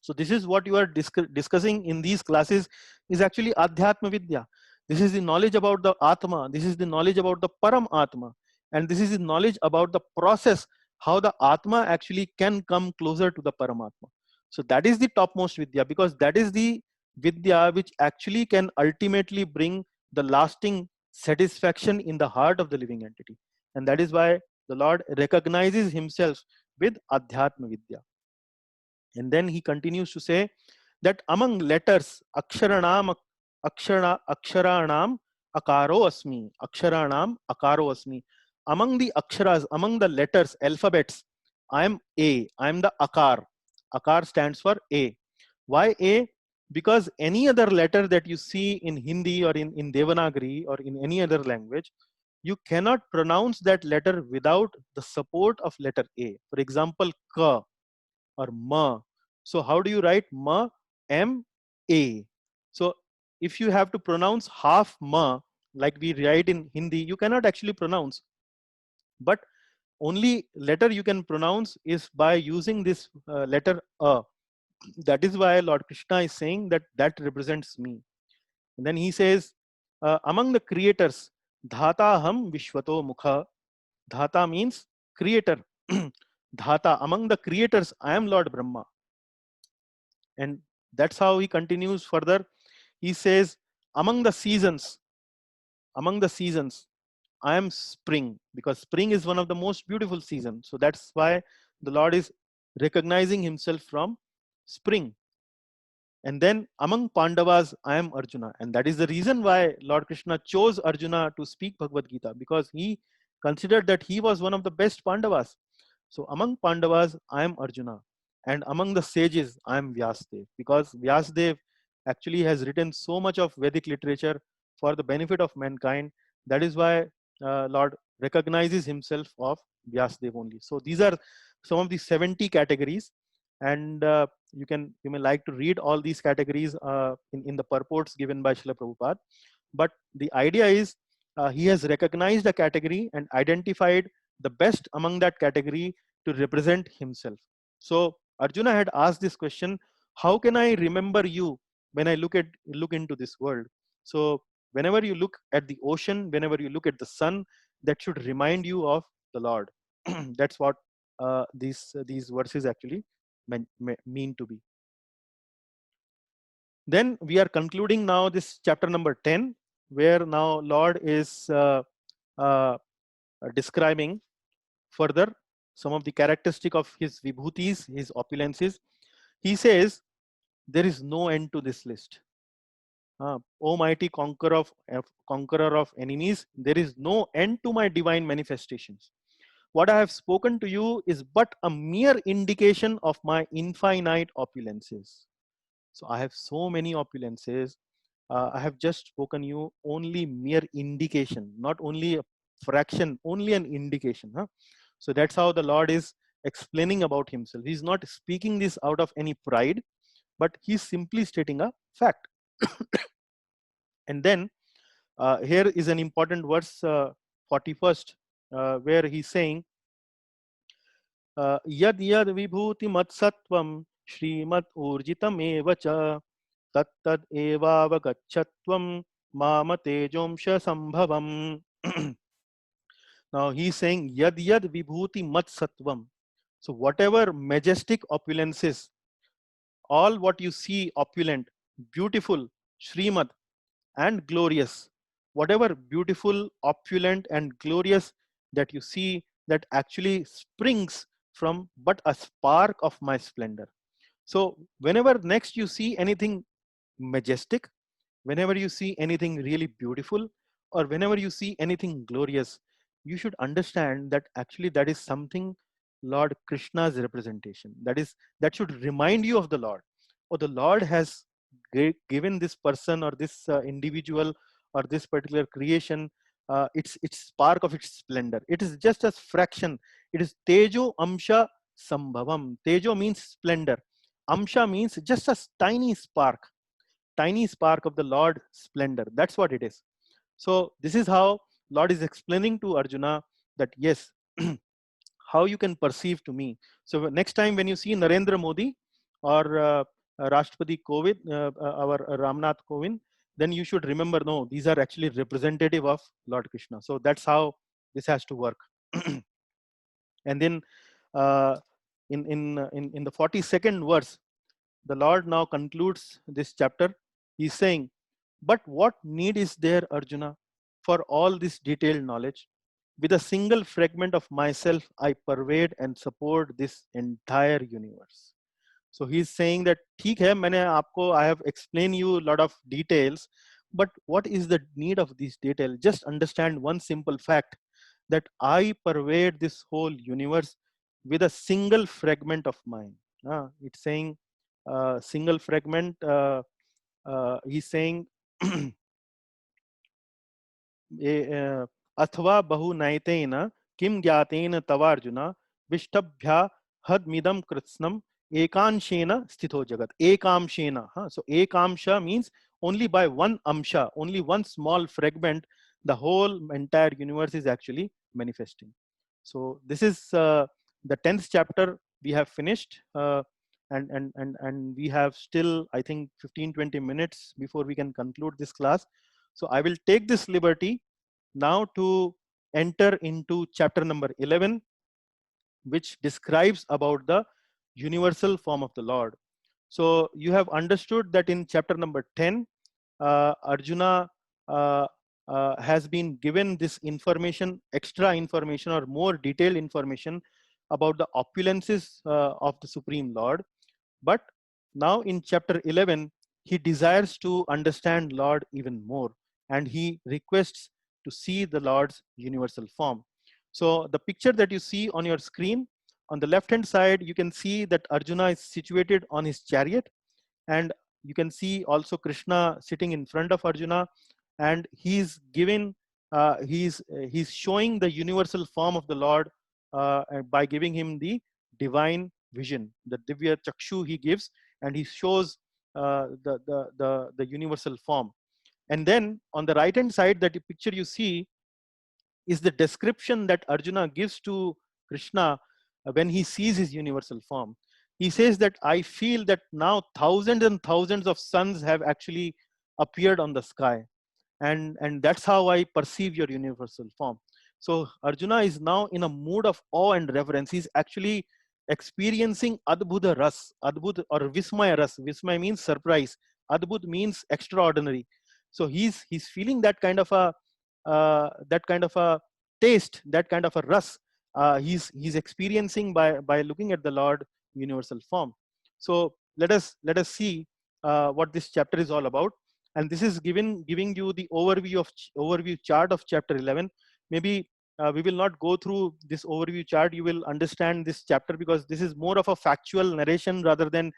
So this is what you are discussing in these classes is actually Adhyatma Vidya. This is the knowledge about the Atma. This is the knowledge about the Param Atma. And this is the knowledge about the process, how the Atma actually can come closer to the Paramatma. So that is the topmost Vidya, because that is the Vidya which actually can ultimately bring the lasting satisfaction in the heart of the living entity. And that is why the Lord recognizes himself with Adhyatma Vidya. And then he continues to say that among letters, Aksharanam akaro asmi, aksharanam akaro asmi. Among the aksharas, among the letters, alphabets, I am A. I am the akar. Akar stands for A. Why A? Because any other letter that you see in Hindi or in Devanagari or in any other language, you cannot pronounce that letter without the support of letter A. For example, Ka or Ma. So how do you write Ma? M A. So if you have to pronounce half Ma, like we write in Hindi, you cannot actually pronounce. But only letter you can pronounce is by using this letter A. That is why Lord Krishna is saying that that represents me. And then he says, among the creators, Dhata Ham Vishwato Mukha. Dhata means creator. Dhata, among the creators, I am Lord Brahma. And that's how he continues further. He says, among the seasons, I am spring, because spring is one of the most beautiful seasons. So that's why the Lord is recognizing himself from spring. And then among Pandavas, I am Arjuna. And that is the reason why Lord Krishna chose Arjuna to speak Bhagavad Gita, because he considered that he was one of the best Pandavas. So among Pandavas, I am Arjuna. And among the sages, I am Vyasdev, because Vyasdev actually has written so much of Vedic literature for the benefit of mankind. That is why Lord recognizes himself of Vyasdev only. So these are some of the 70 categories. And you may like to read all these categories in the purports given by Srila Prabhupada. But the idea is he has recognized a category and identified the best among that category to represent himself. So Arjuna had asked this question, how can I remember you when I look into this world? So whenever you look at the ocean, whenever you look at the sun, that should remind you of the Lord. That's what these verses actually mean to be. Then we are concluding now this chapter number 10, where now Lord is describing further some of the characteristic of his vibhutis, his opulences. He says, there is no end to this list. O mighty conqueror of enemies, there is no end to my divine manifestations. What I have spoken to you is but a mere indication of my infinite opulences. So I have so many opulences. I have just spoken you only mere indication, not only a fraction, only an indication. So that's how the Lord is explaining about himself. He's not speaking this out of any pride, but he's simply stating a fact. And then here is an important verse, 41st, where he's saying, यद यद विभूति मत्सत्वं श्रीमत् ऊर्जितमेव च तत्तद एवावगच्छत्वं माम तेजोंश संभवम. Now he is saying yad yad vibhuti matsatvam. So whatever majestic opulences, all what you see opulent, beautiful, Srimad, and glorious, whatever beautiful, opulent, and glorious that you see, that actually springs from but a spark of my splendor. So whenever next you see anything majestic, whenever you see anything really beautiful, or whenever you see anything glorious, you should understand that actually that is something Lord Krishna's representation. That should remind you of the Lord. Or the Lord has given this person or this individual or this particular creation its spark of its splendor. It is just a fraction. It is Tejo Amsha Sambhavam. Tejo means splendor. Amsha means just a tiny spark of the Lord splendor. That's what it is. So this is how Lord is explaining to Arjuna that yes, how you can perceive to me. So next time when you see Narendra Modi or Rashtrapati Kovind, our Ramnath Kovind, then you should remember, no, these are actually representative of Lord Krishna. So that's how this has to work. And then in the 42nd verse, the Lord now concludes this chapter. He's saying, but what need is there, Arjuna, for all this detailed knowledge? With a single fragment of myself, I pervade and support this entire universe. So he's saying that, ठीक है, मैंने आपको, I have explained you a lot of details, But what is the need of this detail? Just understand one simple fact, that I pervade this whole universe with a single fragment of mine. It's saying single fragment. He's saying अथवा बहु नैतेन किम ज्ञातेन तवार्जुन विष्टभ्या हदमिदम कृत्स्नम एकांशेन स्थितो जगत. Ekamshena. So ekamsha means only by one amsha, only one small fragment, the whole entire universe is actually manifesting. So this is the 10th chapter we have finished, and we have still, I think, 15-20 minutes before we can conclude this class. So I will take this liberty now to enter into chapter number 11, which describes about the universal form of the Lord. So you have understood that in chapter number 10, Arjuna has been given this information, extra information or more detailed information about the opulences of the Supreme Lord. But now in chapter 11, he desires to understand Lord even more, and he requests to see the Lord's universal form. So the picture that you see on your screen, on the left hand side, you can see that Arjuna is situated on his chariot, and you can see also Krishna sitting in front of Arjuna, and he's showing the universal form of the Lord by giving him the divine vision, the Divya Chakshu he gives, and he shows the universal form. And then on the right hand side, that picture you see is the description that Arjuna gives to Krishna when he sees his universal form. He says that I feel that now thousands and thousands of suns have actually appeared on the sky, and that's how I perceive your universal form. So Arjuna is now in a mood of awe and reverence. He's actually experiencing Adbhuta Ras, Adbhut or Vismaya Ras. Vismaya means surprise. Adbhut means extraordinary. So he's feeling that kind of a taste, that kind of a ras. He's experiencing by looking at the Lord universal form. So let us see what this chapter is all about. And this is giving you the overview chart of chapter 11. Maybe we will not go through this overview chart. You will understand this chapter because this is more of a factual narration rather than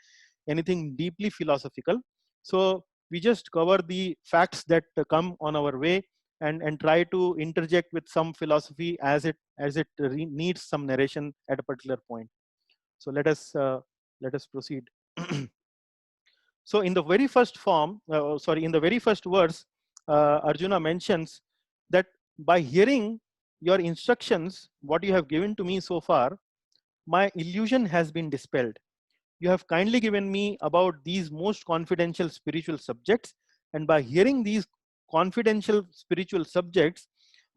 anything deeply philosophical. So we just cover the facts that come on our way, and try to interject with some philosophy as it needs some narration at a particular point. So let us proceed. So in the very first in the very first verse, Arjuna mentions that by hearing your instructions, what you have given to me so far, my illusion has been dispelled. You have kindly given me about these most confidential spiritual subjects, and by hearing these confidential spiritual subjects,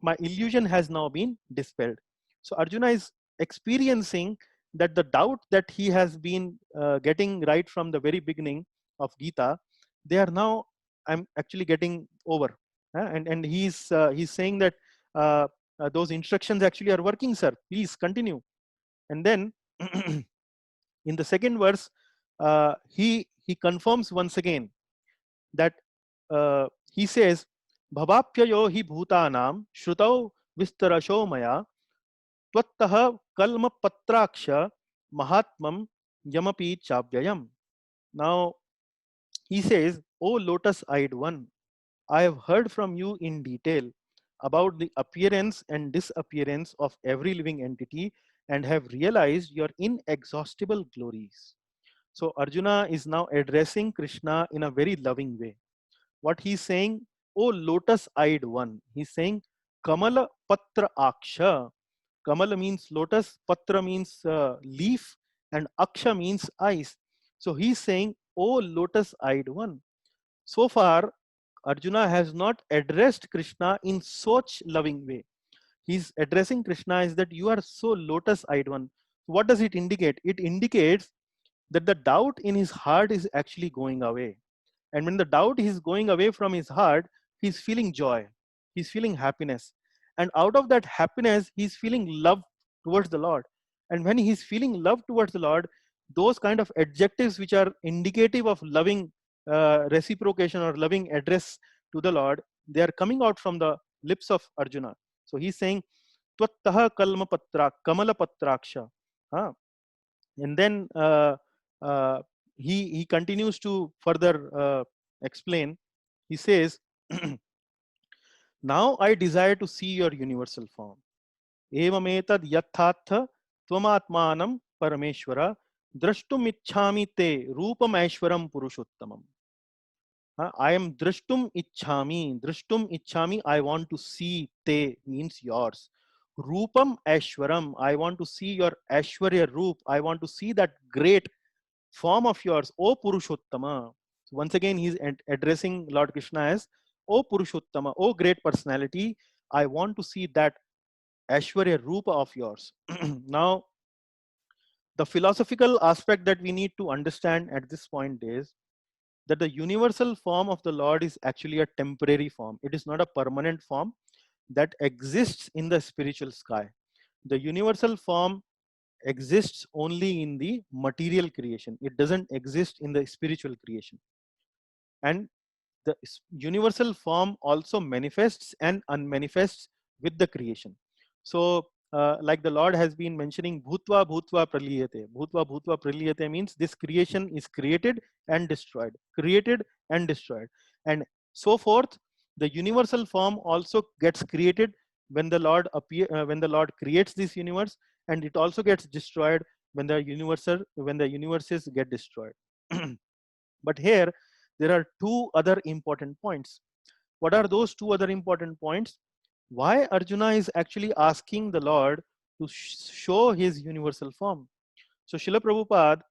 my illusion has now been dispelled. So Arjuna is experiencing that the doubt that he has been getting right from the very beginning of Gita, they are now, I'm actually getting over. And he's saying that those instructions actually are working, sir. Please continue. And then in the second verse, he confirms once again that he says, Bhavapyayo hi bhutanam shrutau vistarasho maya tvattah kalma patraksha mahatmam yamapi chavyayam. Now he says, O lotus-eyed one, I have heard from you in detail about the appearance and disappearance of every living entity and have realized your inexhaustible glories. So Arjuna is now addressing Krishna in a very loving way. What he's saying, oh lotus-eyed one, he's saying, Kamala Patra Aksha. Kamala means lotus, Patra means leaf, and Aksha means eyes. So he's saying, oh lotus-eyed one. So far, Arjuna has not addressed Krishna in such loving way. He's addressing Krishna is that you are so lotus-eyed one. What does it indicate? It indicates that the doubt in his heart is actually going away. And when the doubt is going away from his heart, he's feeling joy, he's feeling happiness. And out of that happiness, he's feeling love towards the Lord. And when he's feeling love towards the Lord, those kind of adjectives which are indicative of loving reciprocation or loving address to the Lord, they are coming out from the lips of Arjuna. So he's saying, Tvattaha Kamala Patraksha. Huh? And then he continues to further explain. He says, now I desire to see your universal form. Evametad yathatha tvamatmanam parameshwara drashtum ichhami te rupam aishwaram purushottamam. I am drashtum ichhami. Drashtum ichhami, I want to see. Te means yours. Rupam aishwaram, I want to see your aishwarya roop. I want to see that great form of yours, O Purushottama. So once again, he's addressing Lord Krishna as O Purushottama, O great personality. I want to see that Aishwarya Rupa of yours. Now, the philosophical aspect that we need to understand at this point is that the universal form of the Lord is actually a temporary form. It is not a permanent form that exists in the spiritual sky. The universal form exists only in the material creation. It doesn't exist in the spiritual creation. And the universal form also manifests and unmanifests with the creation. So like the Lord has been mentioning, bhutva bhutva praliyate. Bhutva bhutva praliyate means this creation is created and destroyed, created and destroyed, and so forth. The universal form also gets created when the Lord when the Lord creates this universe, and it also gets destroyed when the universes get destroyed. But here there are two other important points. What are those two other important points? Why Arjuna is actually asking the Lord to show his universal form. So Srila Prabhupada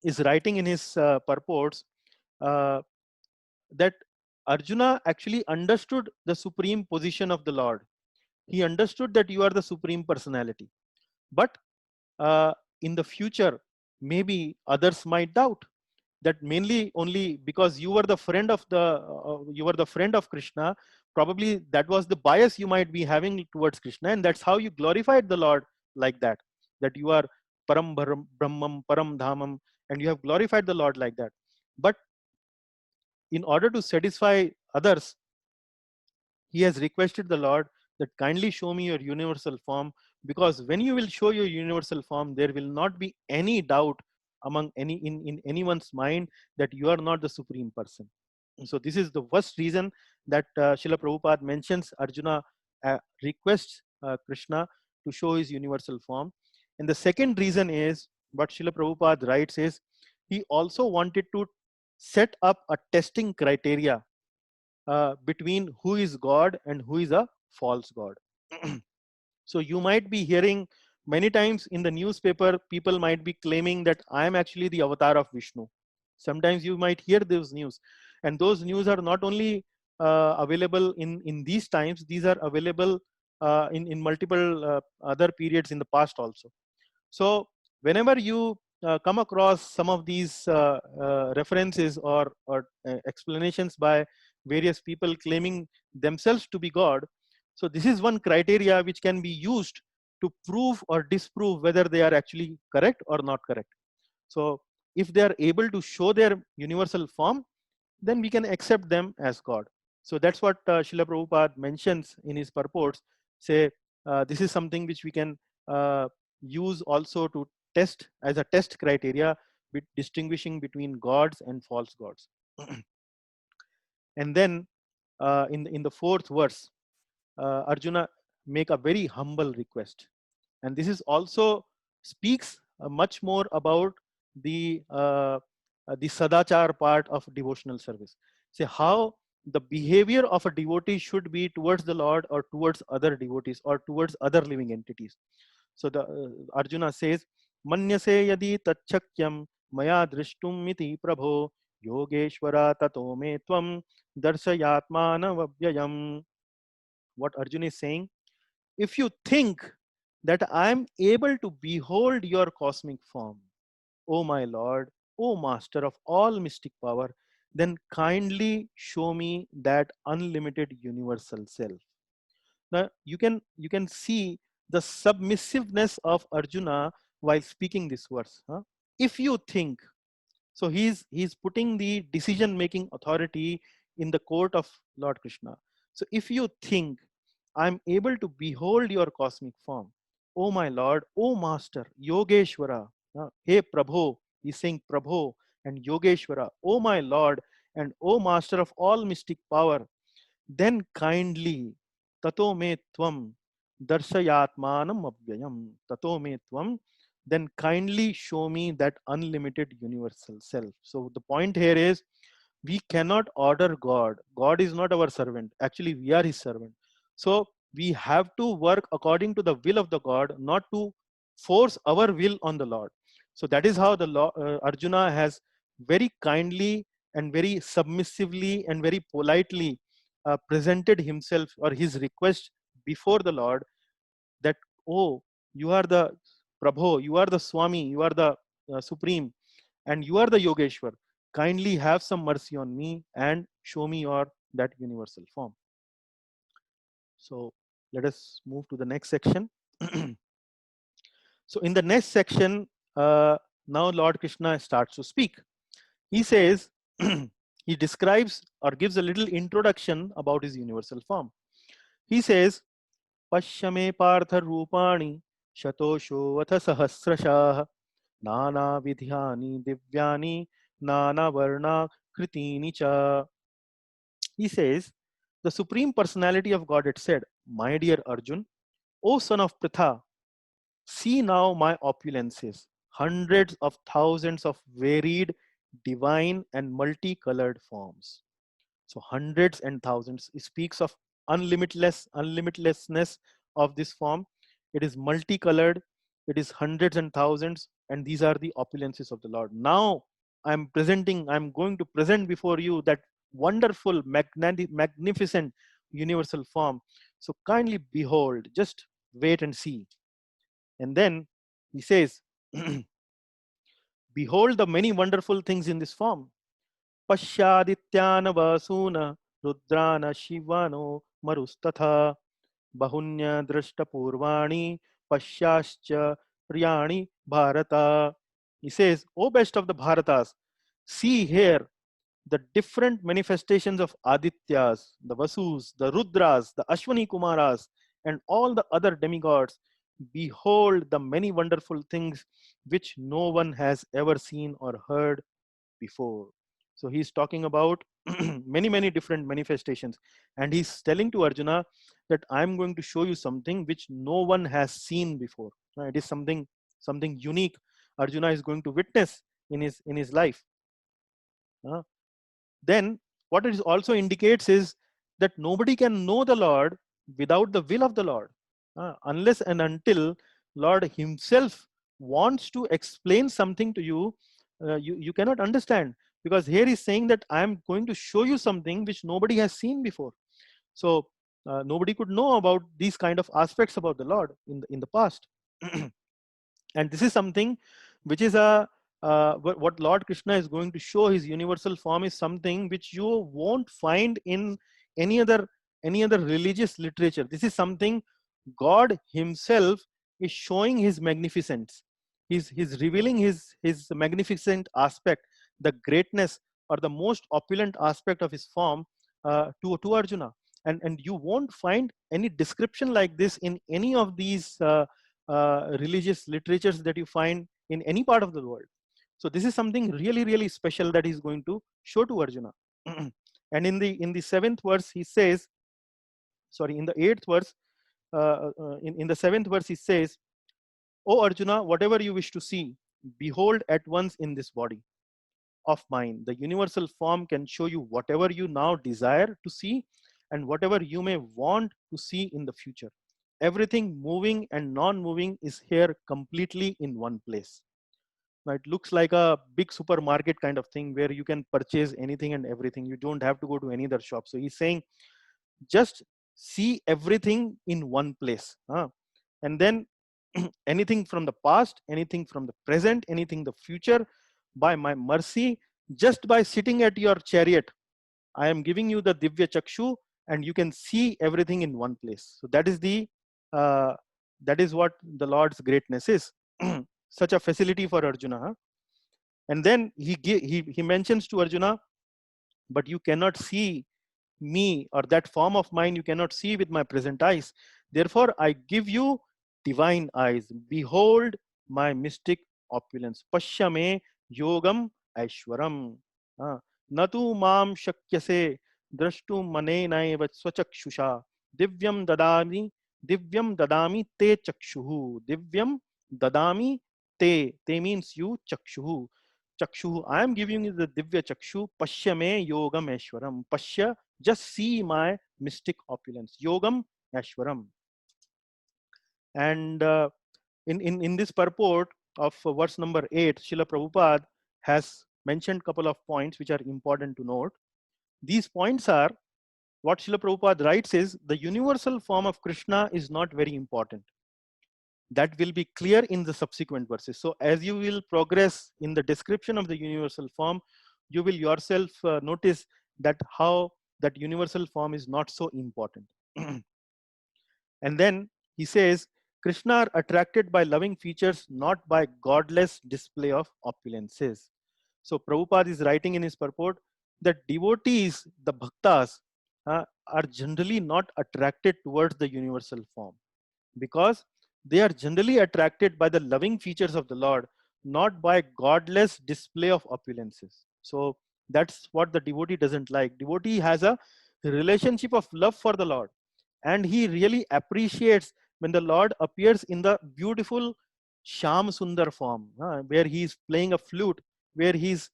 is writing in his purports uh, that Arjuna actually understood the supreme position of the Lord. He understood that you are the supreme personality. But in the future, maybe others might doubt that, mainly only because you were the friend of Krishna. Probably that was the bias you might be having towards Krishna, and that's how you glorified the Lord like that. That you are Param Brahmam, Param Dhamam, and you have glorified the Lord like that. But in order to satisfy others, he has requested the Lord that kindly show me your universal form, because when you will show your universal form, there will not be any doubt among in anyone's mind that you are not the supreme person. So this is the first reason that Srila Prabhupada mentions Arjuna requests Krishna to show his universal form. And the second reason is what Srila Prabhupada writes is, he also wanted to set up a testing criteria between who is God and who is a false God. So you might be hearing many times in the newspaper, people might be claiming that I am actually the avatar of Vishnu. Sometimes you might hear those news, and those news are not only available in these times, these are available in multiple other periods in the past also. So whenever you come across some of these references or explanations by various people claiming themselves to be God, so this is one criteria which can be used to prove or disprove whether they are actually correct or not correct. So if they are able to show their universal form, then we can accept them as God. So that's what Srila Prabhupada mentions in his purports. Say this is something which we can use also to test as a test criteria, distinguishing between gods and false gods. And then in the fourth verse, Arjuna make a very humble request, and this is also speaks much more about the sadachar part of devotional service. Say how the behavior of a devotee should be towards the Lord or towards other devotees or towards other living entities. So the Arjuna says, Manyase yadi tachakyam maya drishtum iti prabho yogeshwara tato me tvam darshayatmana vavyayam. What Arjuna is saying, if you think that I am able to behold your cosmic form, O my Lord, O Master of all mystic power, then kindly show me that unlimited universal self. Now you can see the submissiveness of Arjuna while speaking this verse. Huh? If you think, so he's putting the decision making authority in the court of Lord Krishna. So if you think I'm able to behold your cosmic form, oh my Lord, oh Master, Yogeshwara, hey Prabhu, he's saying Prabhu and Yogeshwara, oh my Lord and oh Master of all mystic power, then kindly tato me tvam darshayatmanam abhyayam tato me tvam, then kindly show me that unlimited universal self. So the point here is, we cannot order God. God is not our servant. Actually, we are his servant. So we have to work according to the will of the God, not to force our will on the Lord. So that is how the Arjuna has very kindly and very submissively and very politely presented himself or his request before the Lord, that, oh, you are the Prabhu, you are the Swami, you are the Supreme, and you are the Yogeshwar. Kindly have some mercy on me and show me your that universal form. So let us move to the next section. So in the next section, now Lord Krishna starts to speak. He says, he describes or gives a little introduction about his universal form. He says, Pashyame partha rupani shatosho atha sahasrashah nana vidhyani divyani nana varna kritini cha. He says, the Supreme Personality of Godhead said, my dear Arjun, O son of Pritha, see now my opulences, hundreds of thousands of varied, divine and multicolored forms. So hundreds and thousands. It speaks of unlimitlessness of this form. It is multicolored. It is hundreds and thousands, and these are the opulences of the Lord. Now I'm going to present before you that wonderful, magnificent universal form. So kindly behold, just wait and see. And then he says, behold the many wonderful things in this form. पश्यादित्यान वसून Rudran शिवानो मरुस्तथा बहुन्य दृष्टपूर्वाणि पश्याश्च प्रियाणि Bharata. He says, O best of the Bharatas, see here the different manifestations of Adityas, the Vasus, the Rudras, the Ashwani Kumaras, and all the other demigods. Behold the many wonderful things which no one has ever seen or heard before. So he's talking about many different manifestations, and he's telling to Arjuna that I'm going to show you something which no one has seen before. It is something unique Arjuna is going to witness in his life. Then what it also indicates is that nobody can know the Lord without the will of the Lord, unless and until Lord himself wants to explain something to you. You cannot understand, because here he's saying that I'm going to show you something which nobody has seen before. So nobody could know about these kind of aspects about the Lord in the past. And this is something which is what Lord Krishna is going to show. His universal form is something which you won't find in any other religious literature. This is something God himself is showing his magnificence. He's revealing his magnificent aspect, the greatness or the most opulent aspect of his form to Arjuna. And you won't find any description like this in any of these religious literatures that you find in any part of the world. So this is something really special that he's going to show to Arjuna. And in the seventh verse he says, sorry, in the eighth verse, in the seventh verse he says, O Arjuna, whatever you wish to see, behold at once in this body of mine. The universal form can show you whatever you now desire to see and whatever you may want to see in the future. Everything moving and non-moving is here completely in one place. Now it looks like a big supermarket kind of thing where you can purchase anything and everything. You don't have to go to any other shop. So he's saying, just see everything in one place. And then anything from the past, anything from the present, anything the future, by my mercy, just by sitting at your chariot, I am giving you the Divya Chakshu, and you can see everything in one place. So that is what the Lord's greatness is. Such a facility for Arjuna. And then he mentions to Arjuna but you cannot see me, or that form of mine you cannot see with my present eyes. Therefore, I give you divine eyes. Behold my mystic opulence. Pashyame yogam aishwaram. Natu mam shakyase drashtu mane naiva swachakshusha. Divyam dadami, divyam dadami te chakshuhu. Divyam dadami te. Te means you, chakshuhu. Chakshu, I am giving you the Divya Chakshu, Pashyame Yogam Eshwaram. Pashya, just see my mystic opulence. Yogam Eshwaram. And in this purport of verse number 8, Srila Prabhupada has mentioned couple of points which are important to note. These points are, what Srila Prabhupada writes is, the universal form of Krishna is not very important. That will be clear in the subsequent verses. So as you will progress in the description of the universal form, you will yourself notice that how that universal form is not so important. And then he says, Krishna are attracted by loving features, not by godless display of opulences. So Prabhupada is writing in his purport that devotees, the bhaktas, are generally not attracted towards the universal form, because they are generally attracted by the loving features of the Lord, not by godless display of opulences. So that's what the devotee doesn't like. Devotee has a relationship of love for the Lord, and he really appreciates when the Lord appears in the beautiful Sham Sundar form, where he is playing a flute, where he's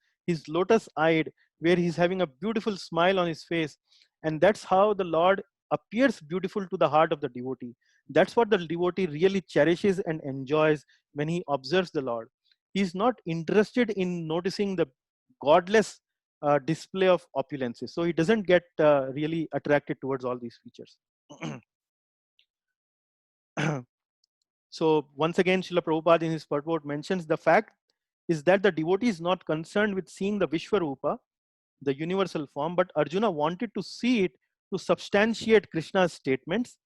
lotus eyed, where he's having a beautiful smile on his face. And that's how the Lord appears beautiful to the heart of the devotee. That's what the devotee really cherishes and enjoys when he observes the Lord. He's not interested in noticing the godless display of opulences. So he doesn't get really attracted towards all these features. So once again, Srila Prabhupada in his purport mentions the fact is that the devotee is not concerned with seeing the Vishwarupa, the universal form, but Arjuna wanted to see it to substantiate Krishna's statements,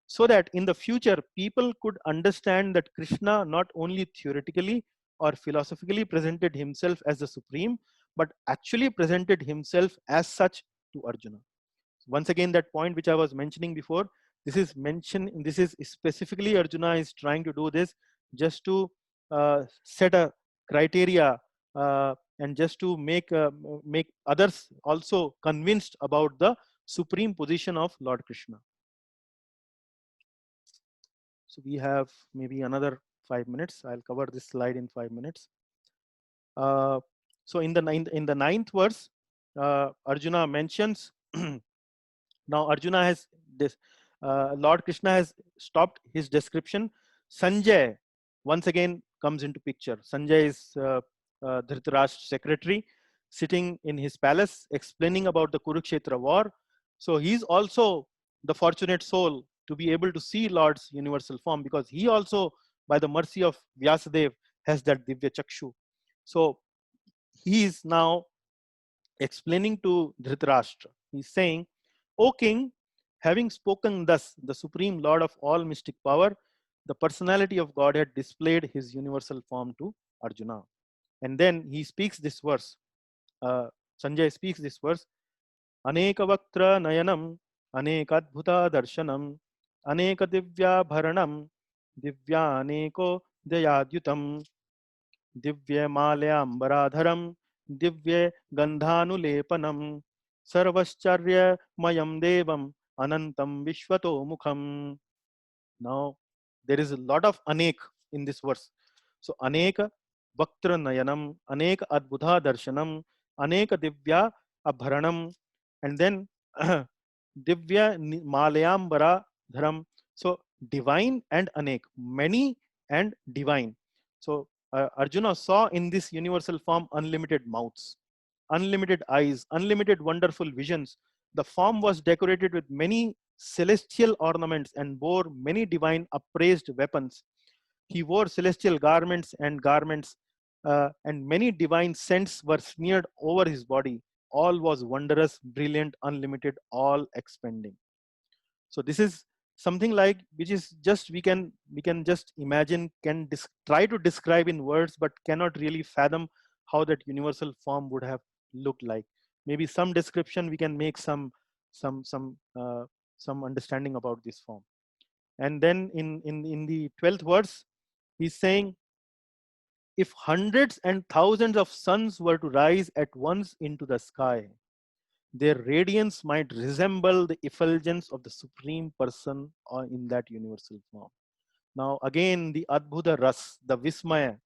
so that in the future people could understand that Krishna not only theoretically or philosophically presented himself as the supreme, but actually presented himself as such to Arjuna. Once again, that point which I was mentioning before, this is specifically Arjuna is trying to do this just to set a criteria, and just to make others also convinced about the supreme position of Lord Krishna. So we have maybe another 5 minutes. I'll cover this slide in 5 minutes. So in the ninth verse, Arjuna mentions now Arjuna has this, Lord Krishna has stopped his description. Sanjay once again comes into picture. Sanjay is Dhritarashtra's secretary, sitting in his palace explaining about the Kurukshetra war. So he's also the fortunate soul to be able to see Lord's universal form, because he also, by the mercy of Vyasadeva, has that Divya Chakshu. So he is now explaining to Dhritarashtra. He's saying, O king, having spoken thus, the supreme Lord of all mystic power, the personality of God had displayed his universal form to Arjuna. And then he speaks this verse. Sanjay speaks this verse. Aneka vaktra nayanam, aneka adbhuta darshanam, aneka divya bharanam, divya aneko dayadyutam, divya malyambaradharam, divya gandhanulepanam, sarvascharya mayam devam, anantam vishwato mukham. Now, there is a lot of anek in this verse. So, aneka vaktra nayanam, aneka adbudha darshanam, aneka divya abharanam, and then divya malayambara dharam. So, divine and anek, many and divine. So, Arjuna saw in this universal form unlimited mouths, unlimited eyes, unlimited wonderful visions. The form was decorated with many celestial ornaments and bore many divine upraised weapons. He wore celestial garments, and many divine scents were smeared over his body. All was wondrous, brilliant, unlimited, all expanding. So this is something like, which is just we can just imagine, try to describe in words, but cannot really fathom how that universal form would have looked like. maybe some description, we can make some understanding about this form. And then in the 12th verse, he's saying, if hundreds and thousands of suns were to rise at once into the sky, their radiance might resemble the effulgence of the Supreme Person in that universal form. Now again, the Adbhuta Ras, the Vismaya,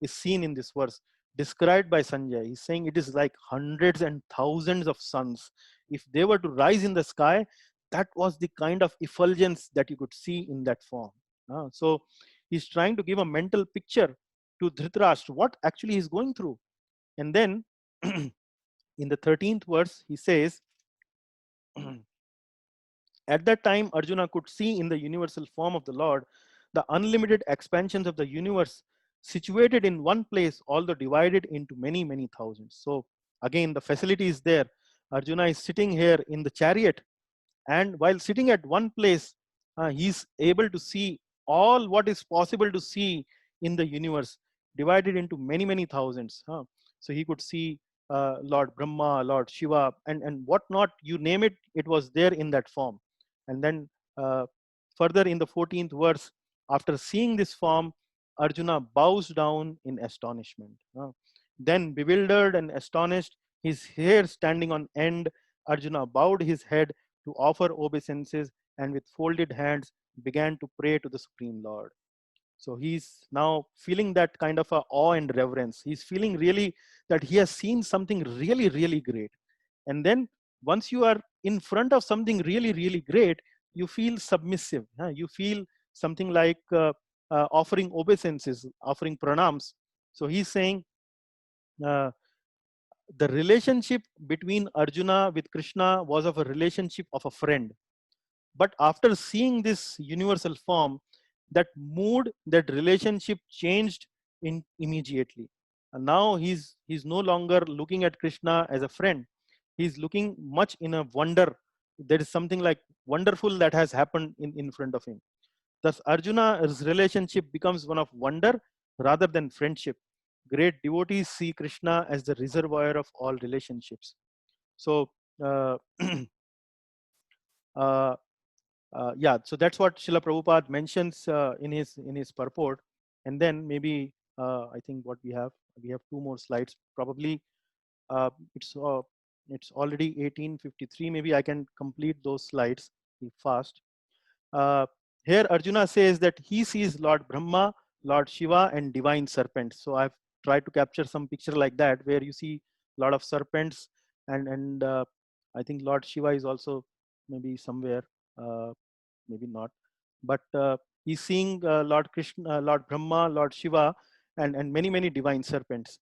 is seen in this verse, described by Sanjay. He's saying it is like hundreds and thousands of suns. If they were to rise in the sky, that was the kind of effulgence that you could see in that form. So he's trying to give a mental picture to Dhritarashtra, what actually he's going through. And then in the 13th verse, he says, at that time, Arjuna could see in the universal form of the Lord the unlimited expansions of the universe situated in one place, although divided into many, many thousands. So again, the facility is there. Arjuna is sitting here in the chariot, and while sitting at one place, he's able to see all what is possible to see in the universe, divided into many, many thousands. So he could see Lord Brahma, Lord Shiva, and whatnot, you name it, it was there in that form. And then further in the 14th verse, after seeing this form, Arjuna bows down in astonishment. Then bewildered and astonished, his hair standing on end, Arjuna bowed his head to offer obeisances, and with folded hands began to pray to the Supreme Lord. So he's now feeling that kind of a awe and reverence. He's feeling really that he has seen something really, really great. And then once you are in front of something really, really great, you feel submissive. You feel something like offering obeisances, offering pranams. So he's saying the relationship between Arjuna with Krishna was of a relationship of a friend. But after seeing this universal form, that mood, that relationship changed immediately. And now he's no longer looking at Krishna as a friend. He's looking much in a wonder. There is something like wonderful that has happened in front of him. Thus, Arjuna's relationship becomes one of wonder rather than friendship. Great devotees see Krishna as the reservoir of all relationships. So, yeah, so that's what Srila Prabhupada mentions in his purport. And then maybe I think what we have two more slides. Probably it's already 1853. Maybe I can complete those slides fast. Here Arjuna says that he sees Lord Brahma, Lord Shiva, and divine serpents. So I've tried to capture some picture like that, where you see a lot of serpents, and I think Lord Shiva is also maybe somewhere, maybe not, but he's seeing Lord Krishna, Lord Brahma, Lord Shiva, and many divine serpents.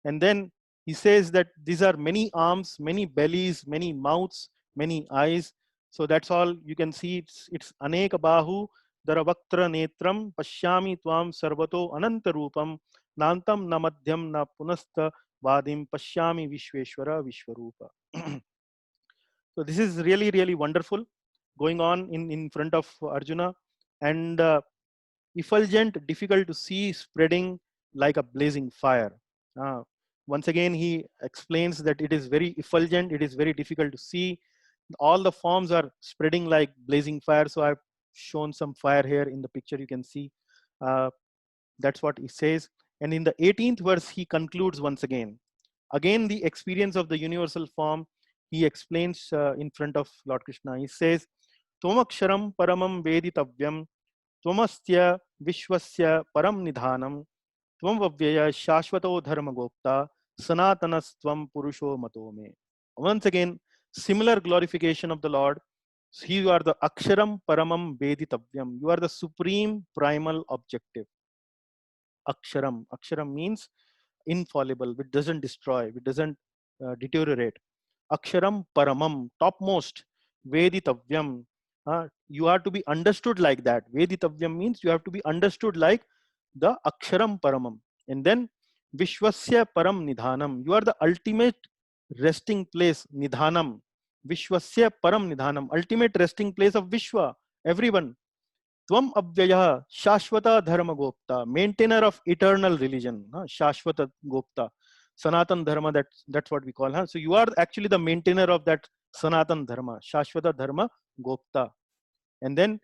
And then he says that these are many arms, many bellies, many mouths, many eyes. So that's all you can see. It's Aneka Bahu Daravaktra Netram Pashyami Tvam Sarvato Ananta Rupam Nantam Namadhyam Na Punastha Vadim Pashyami Vishweshwara Vishwarupa. So this is really, really wonderful going on in front of Arjuna, and effulgent, difficult to see, spreading like a blazing fire. Once again, he explains that it is very effulgent, it is very difficult to see. All the forms are spreading like blazing fire. So I've shown some fire here in the picture, you can see. That's what he says. And in the 18th verse, he concludes once again. Again, the experience of the universal form, he explains in front of Lord Krishna. He says, Tvamaksharam paramam veditavyam, Tvamastya vishwasya param nidhanam, Tvamvavyaya shashvato dharmagopta, Sanatanastvam purusho mato me. Once again, similar glorification of the Lord. You are the Aksharam paramam veditavyam. You are the supreme primal objective. Aksharam. Aksharam means infallible, which doesn't destroy, which doesn't deteriorate. Aksharam paramam, topmost. Veditavyam. You are to be understood like that. Veditavyam means you have to be understood like the Aksharam paramam. And then Vishwasya param nidhanam. You are the ultimate resting place. Nidhanam. Vishwasya param nidhanam. Ultimate resting place of Vishwa. Everyone. Tvam Avyaya Shashvata Dharma Gopta, maintainer of eternal religion. Shashvata Gopta. Sanatan Dharma, that's what we call. Huh? So you are actually the maintainer of that Sanatan Dharma, Shashvata Dharma Gopta. And then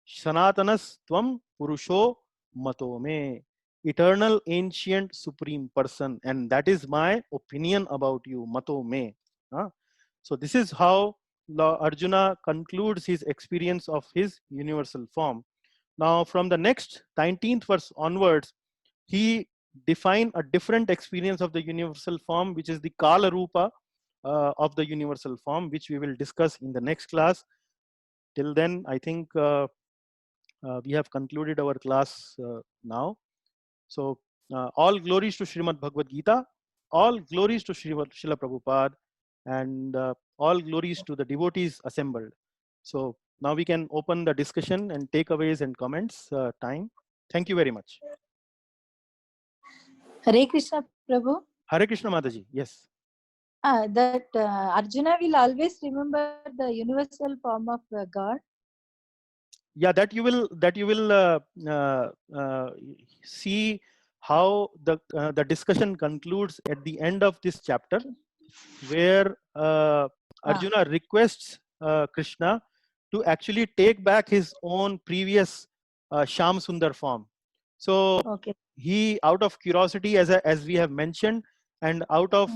Sanatanas Tvam Purusho Mato Me, eternal, ancient, supreme person. And that is my opinion about you, Mato Me. Huh? So this is how Arjuna concludes his experience of his universal form. Now from the next 19th verse onwards, he defined a different experience of the universal form, which is the Kala Rupa of the universal form, which we will discuss in the next class. Till then, I think we have concluded our class now. So all glories to Srimad Bhagavad Gita, all glories to Srila Prabhupada, and all glories to the devotees assembled. So now we can open the discussion and takeaways and comments time. Thank you very much. Hare Krishna, Prabhu. Hare Krishna, Mataji. Yes. That Arjuna will always remember the universal form of God. Yeah, that you will see how the discussion concludes at the end of this chapter, where Arjuna requests Krishna to actually take back his own previous Sham Sundar form. So he, out of curiosity, as we have mentioned, and out of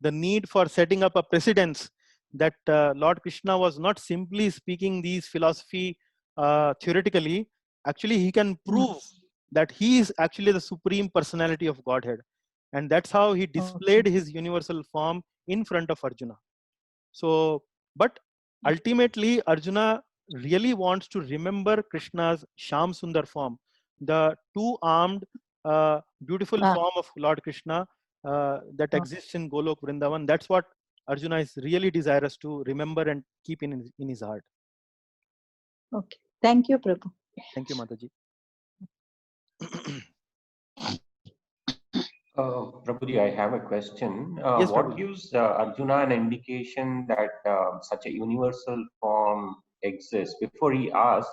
the need for setting up a precedence that Lord Krishna was not simply speaking these philosophy theoretically, actually he can prove that he is actually the supreme personality of Godhead. And that's how he displayed his universal form in front of Arjuna. So, but ultimately Arjuna really wants to remember Krishna's Sham Sundar form, the two-armed beautiful form of Lord Krishna that exists in Golok Vrindavan. That's what Arjuna is really desirous to remember and keep in his heart. Okay. Thank you, Prabhu. Thank you, Mataji. Prabhuji, I have a question. Yes, what Prabhuji. gives Arjuna an indication that such a universal form exists? Before he asks,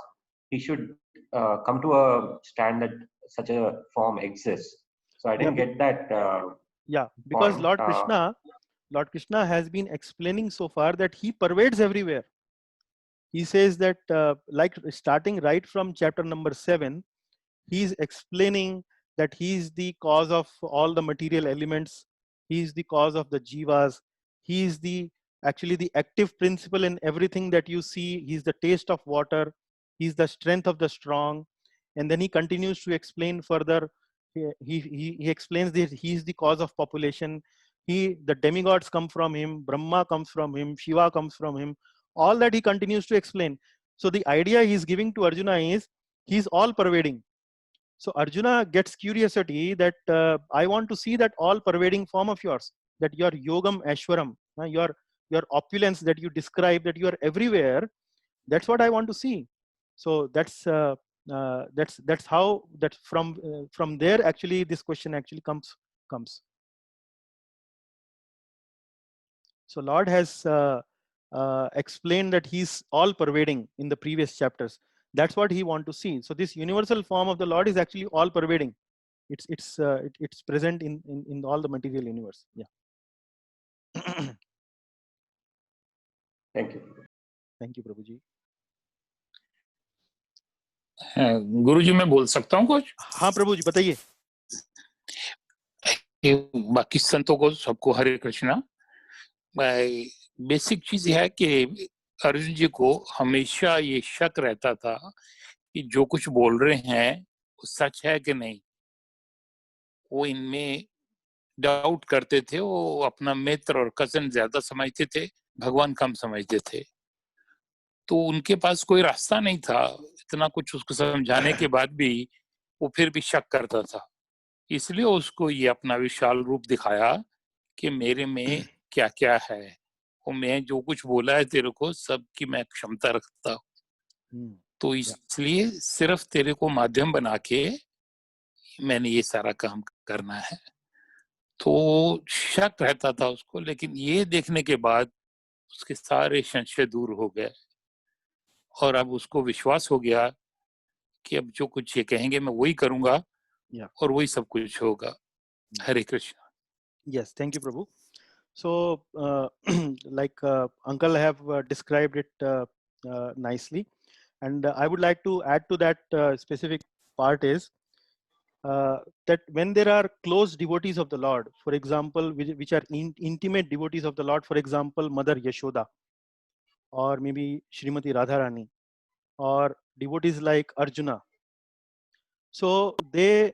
he should come to a stand that such a form exists. So I didn't get that. Yeah, because point. Lord Krishna has been explaining so far that he pervades everywhere. He says that like starting right from chapter number 7, he's explaining that he is the cause of all the material elements. He is the cause of the jivas. He is actually the active principle in everything that you see. He's the taste of water. He's the strength of the strong. And then he continues to explain further. He explains that he is the cause of population. The demigods come from him. Brahma comes from him. Shiva comes from him. All that he continues to explain. So the idea he's giving to Arjuna is he's all pervading. So Arjuna gets curiosity that I want to see that all pervading form of yours, that your yogam ashwaram, your opulence that you describe, that you are everywhere. That's what I want to see. So that's how that from there actually this question actually comes. So Lord has explained that he's all pervading in the previous chapters. That's what he wants to see. So this universal form of the Lord is actually all pervading. It's present in all the material universe. Yeah. Thank you. Thank you, Prabhuji. गुरुजी मैं बोल सकता हूँ कुछ? हाँ प्रभुजी बताइए. बाकी संतों को सबको हरे कृष्णा. बेसिक चीज है कि अर्जुन जी को हमेशा ये शक रहता था कि जो कुछ बोल रहे हैं वो सच है कि नहीं. वो इनमें डाउट करते थे. वो अपना मित्र और कजन ज्यादा समझते थे, भगवान कम समझते थे. तो उनके पास कोई रास्ता नहीं था. इतना कुछ उसको समझाने के बाद भी वो फिर भी शक करता था. इसलिए उसको ये अपना विशाल रूप दिखाया कि मेरे में क्या क्या है. और मैं जो कुछ बोला है तेरे को सबकी मैं क्षमता रखता हूँ. तो इसलिए सिर्फ तेरे को माध्यम बना के मैंने ये सारा काम करना है. तो शक रहता था उसको. लेकिन ये देखने के बाद उसके सारे संशय दूर हो गए और अब उसको विश्वास हो गया कि अब जो कुछ ये कहेंगे मैं वही करूंगा और वही सब कुछ होगा. हरे Krishna. Yes, thank you, Prabhu. So, like Uncle have described it nicely, and I would like to add to that specific part is that when there are close devotees of the Lord, for example, which are intimate devotees of the Lord, for example, Mother Yashoda, or maybe Srimati Radharani, or devotees like Arjuna. So they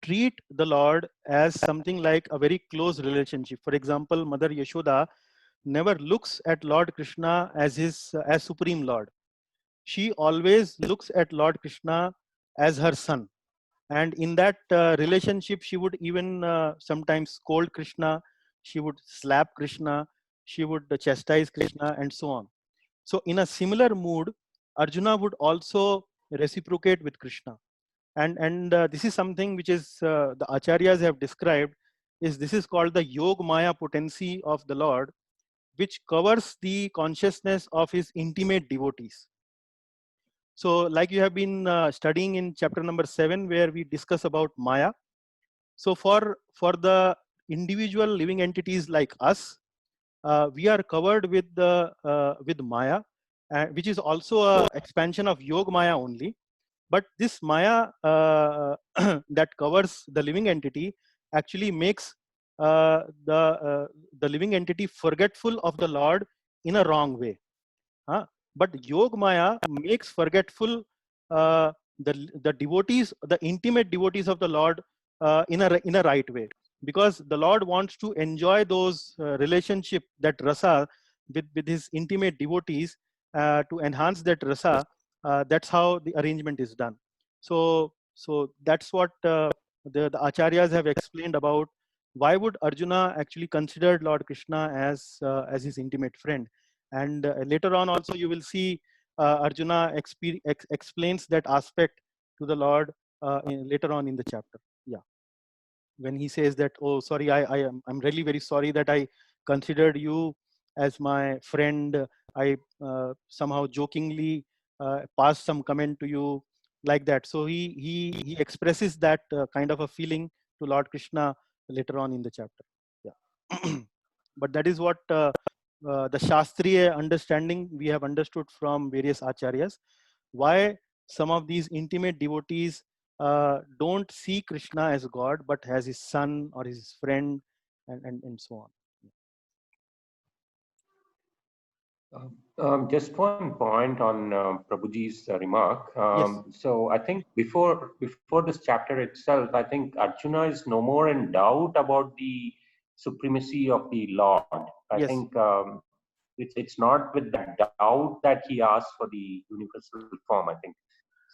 treat the Lord as something like a very close relationship. For example, Mother Yashoda never looks at Lord Krishna as his as Supreme Lord. She always looks at Lord Krishna as her son, and in that relationship, she would even sometimes scold Krishna, she would slap Krishna, she would chastise Krishna, and so on. So, in a similar mood, Arjuna would also reciprocate with Krishna, and this is something which is the acharyas have described. Is this is called the Yog Maya potency of the Lord, which covers the consciousness of his intimate devotees. So, like you have been studying in chapter number 7, where we discuss about Maya. So, for the individual living entities like us, we are covered with Maya, which is also a expansion of Yog Maya only. But this Maya that covers the living entity actually makes the living entity forgetful of the Lord in a wrong way. But Yog Maya makes forgetful the devotees, the intimate devotees of the Lord in a right way, because the Lord wants to enjoy those relationship, that rasa, with his intimate devotees, to enhance that rasa. That's how the arrangement is done. So that's what the acharyas have explained about why would Arjuna actually consider Lord Krishna as his intimate friend. And later on also you will see Arjuna explains that aspect to the Lord later on in the chapter. Yeah, when he says that, oh sorry, I'm really very sorry that I considered you as my friend. I somehow jokingly passed some comment to you, like that. So he expresses that kind of a feeling to Lord Krishna later on in the chapter. Yeah. But that is what the Shastriya understanding we have understood from various acharyas, why some of these intimate devotees don't see Krishna as God, but as his son or his friend, and so on. Just one point on Prabhuji's remark. Yes. So I think before this chapter itself, I think Arjuna is no more in doubt about the supremacy of the Lord. I Yes. think it's not with that doubt that he asked for the universal form. I think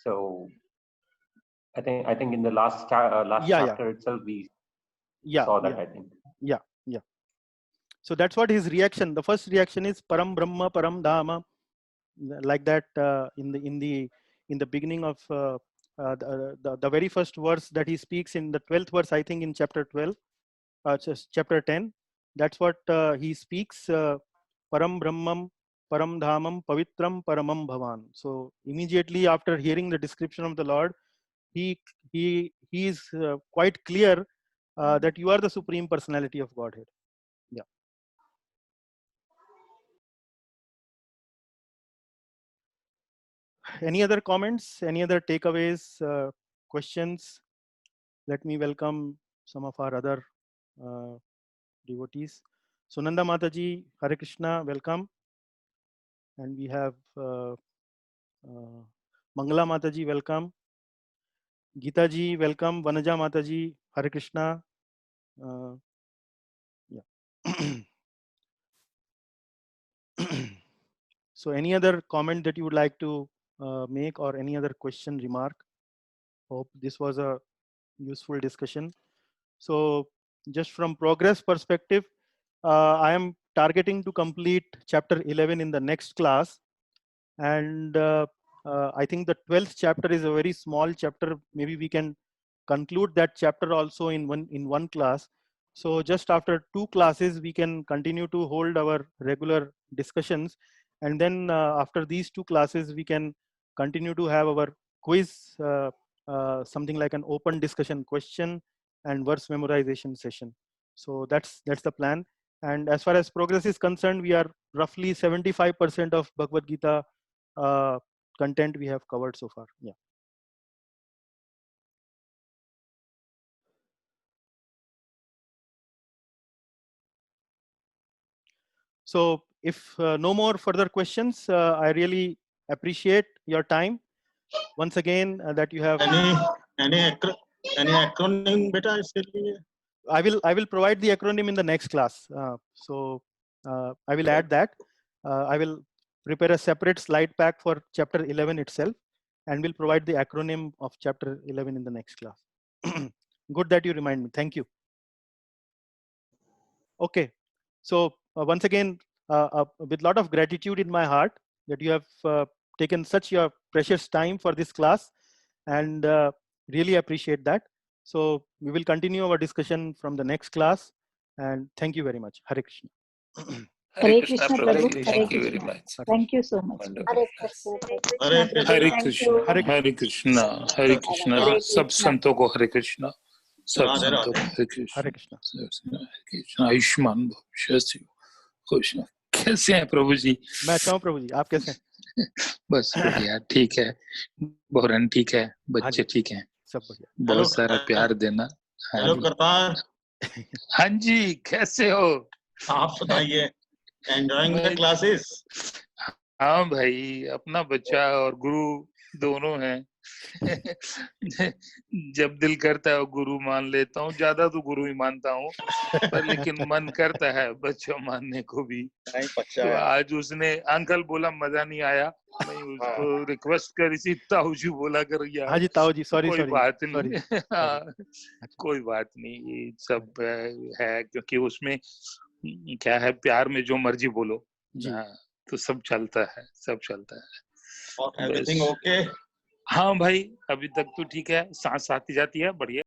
so. I think in the last Yeah. chapter itself we Yeah. saw that. Yeah. I think. Yeah. Yeah. So that's what his reaction. The first reaction is Param Brahma, Param Dhama, like that in the beginning of the very first verse that he speaks in the 12th verse, I think in chapter 12, chapter 10. That's what he speaks. Param Brahmam, Param Dhamam, Pavitram, Paramam Bhavan. So immediately after hearing the description of the Lord, he is quite clear that you are the Supreme Personality of Godhead. Yeah. Any other comments? Any other takeaways? Questions? Let me welcome some of our other devotees. Sunanda Mataji, Hare Krishna, welcome. And we have Mangala Mataji, welcome. Geeta ji, welcome. Vanaja Mataji, Hare Krishna. Yeah. So any other comment that you would like to make, or any other question, remark? Hope this was a useful discussion. So just from progress perspective, I am targeting to complete chapter 11 in the next class. And I think the 12th chapter is a very small chapter. Maybe we can conclude that chapter also in one class. So just after 2 classes, we can continue to hold our regular discussions. And then after these 2 classes, we can continue to have our quiz, something like an open discussion question and verse memorization session. So that's the plan. And as far as progress is concerned, we are roughly 75% of Bhagavad Gita content we have covered so far. Yeah. So if no more further questions, I really appreciate your time. Once again, that you have. any acronym beta इसके लिए? I will provide the acronym in the next class. I will add that. I will prepare a separate slide pack for chapter 11 itself, and will provide the acronym of chapter 11 in the next class. Good that you remind me. Thank you. Okay. So once again, with a lot of gratitude in my heart that you have taken such your precious time for this class, and really appreciate that. So we will continue our discussion from the next class, and thank you very much. Hare Krishna. Hare Krishna, Prabhu. Hare Thank you very Krishna. much. Thank you so much. Wonderful. Hare Krishna. Hare Krishna. Hare Thank Krishna, you. Hare Krishna, Hare Krishna. Hare सब Krishna. संतों को हरे कृष्णा, सब राधे संतों को राधे। हरे Krishna, Hare Krishna. हरे कृष्ण। आयुष्मान भव, शस्त्र खुश। कैसे हैं प्रभु जी? मैं अच्छा हूँ प्रभु जी, आप कैसे हैं? बस बढ़िया, ठीक है। बहरन ठीक है, बच्चे ठीक हैं, सब बढ़िया। बहुत सारा प्यार देना। हाँ हेलो जी, करतार, हाँ जी, कैसे हो? आप सुनाइए। Enjoying the classes? हाँ भाई, अपना बच्चा और गुरु दोनों हैं। जब दिल करता है गुरु मान लेता हूँ, ज्यादा तो गुरु ही मानता हूँ, पर लेकिन मन करता है बच्चा मानने को भी। नहीं बच्चा तो है। आज उसने अंकल बोला मजा नहीं आया, मैं उसको रिक्वेस्ट करी थी, ताऊ जी बोला कर यार। हाँ जी ताऊ जी, सॉरी कोई सॉरी बात सॉरी। नहीं। हाँ, कोई बात नहीं, ये सब है क्योंकि उसमें क्या है, प्यार में जो मर्जी बोलो। जी। हाँ, तो सब चलता है, सब चलता है। और एवरीथिंग ओके? हाँ भाई, अभी तक तो ठीक है, सांस आती जाती है, बढ़िया।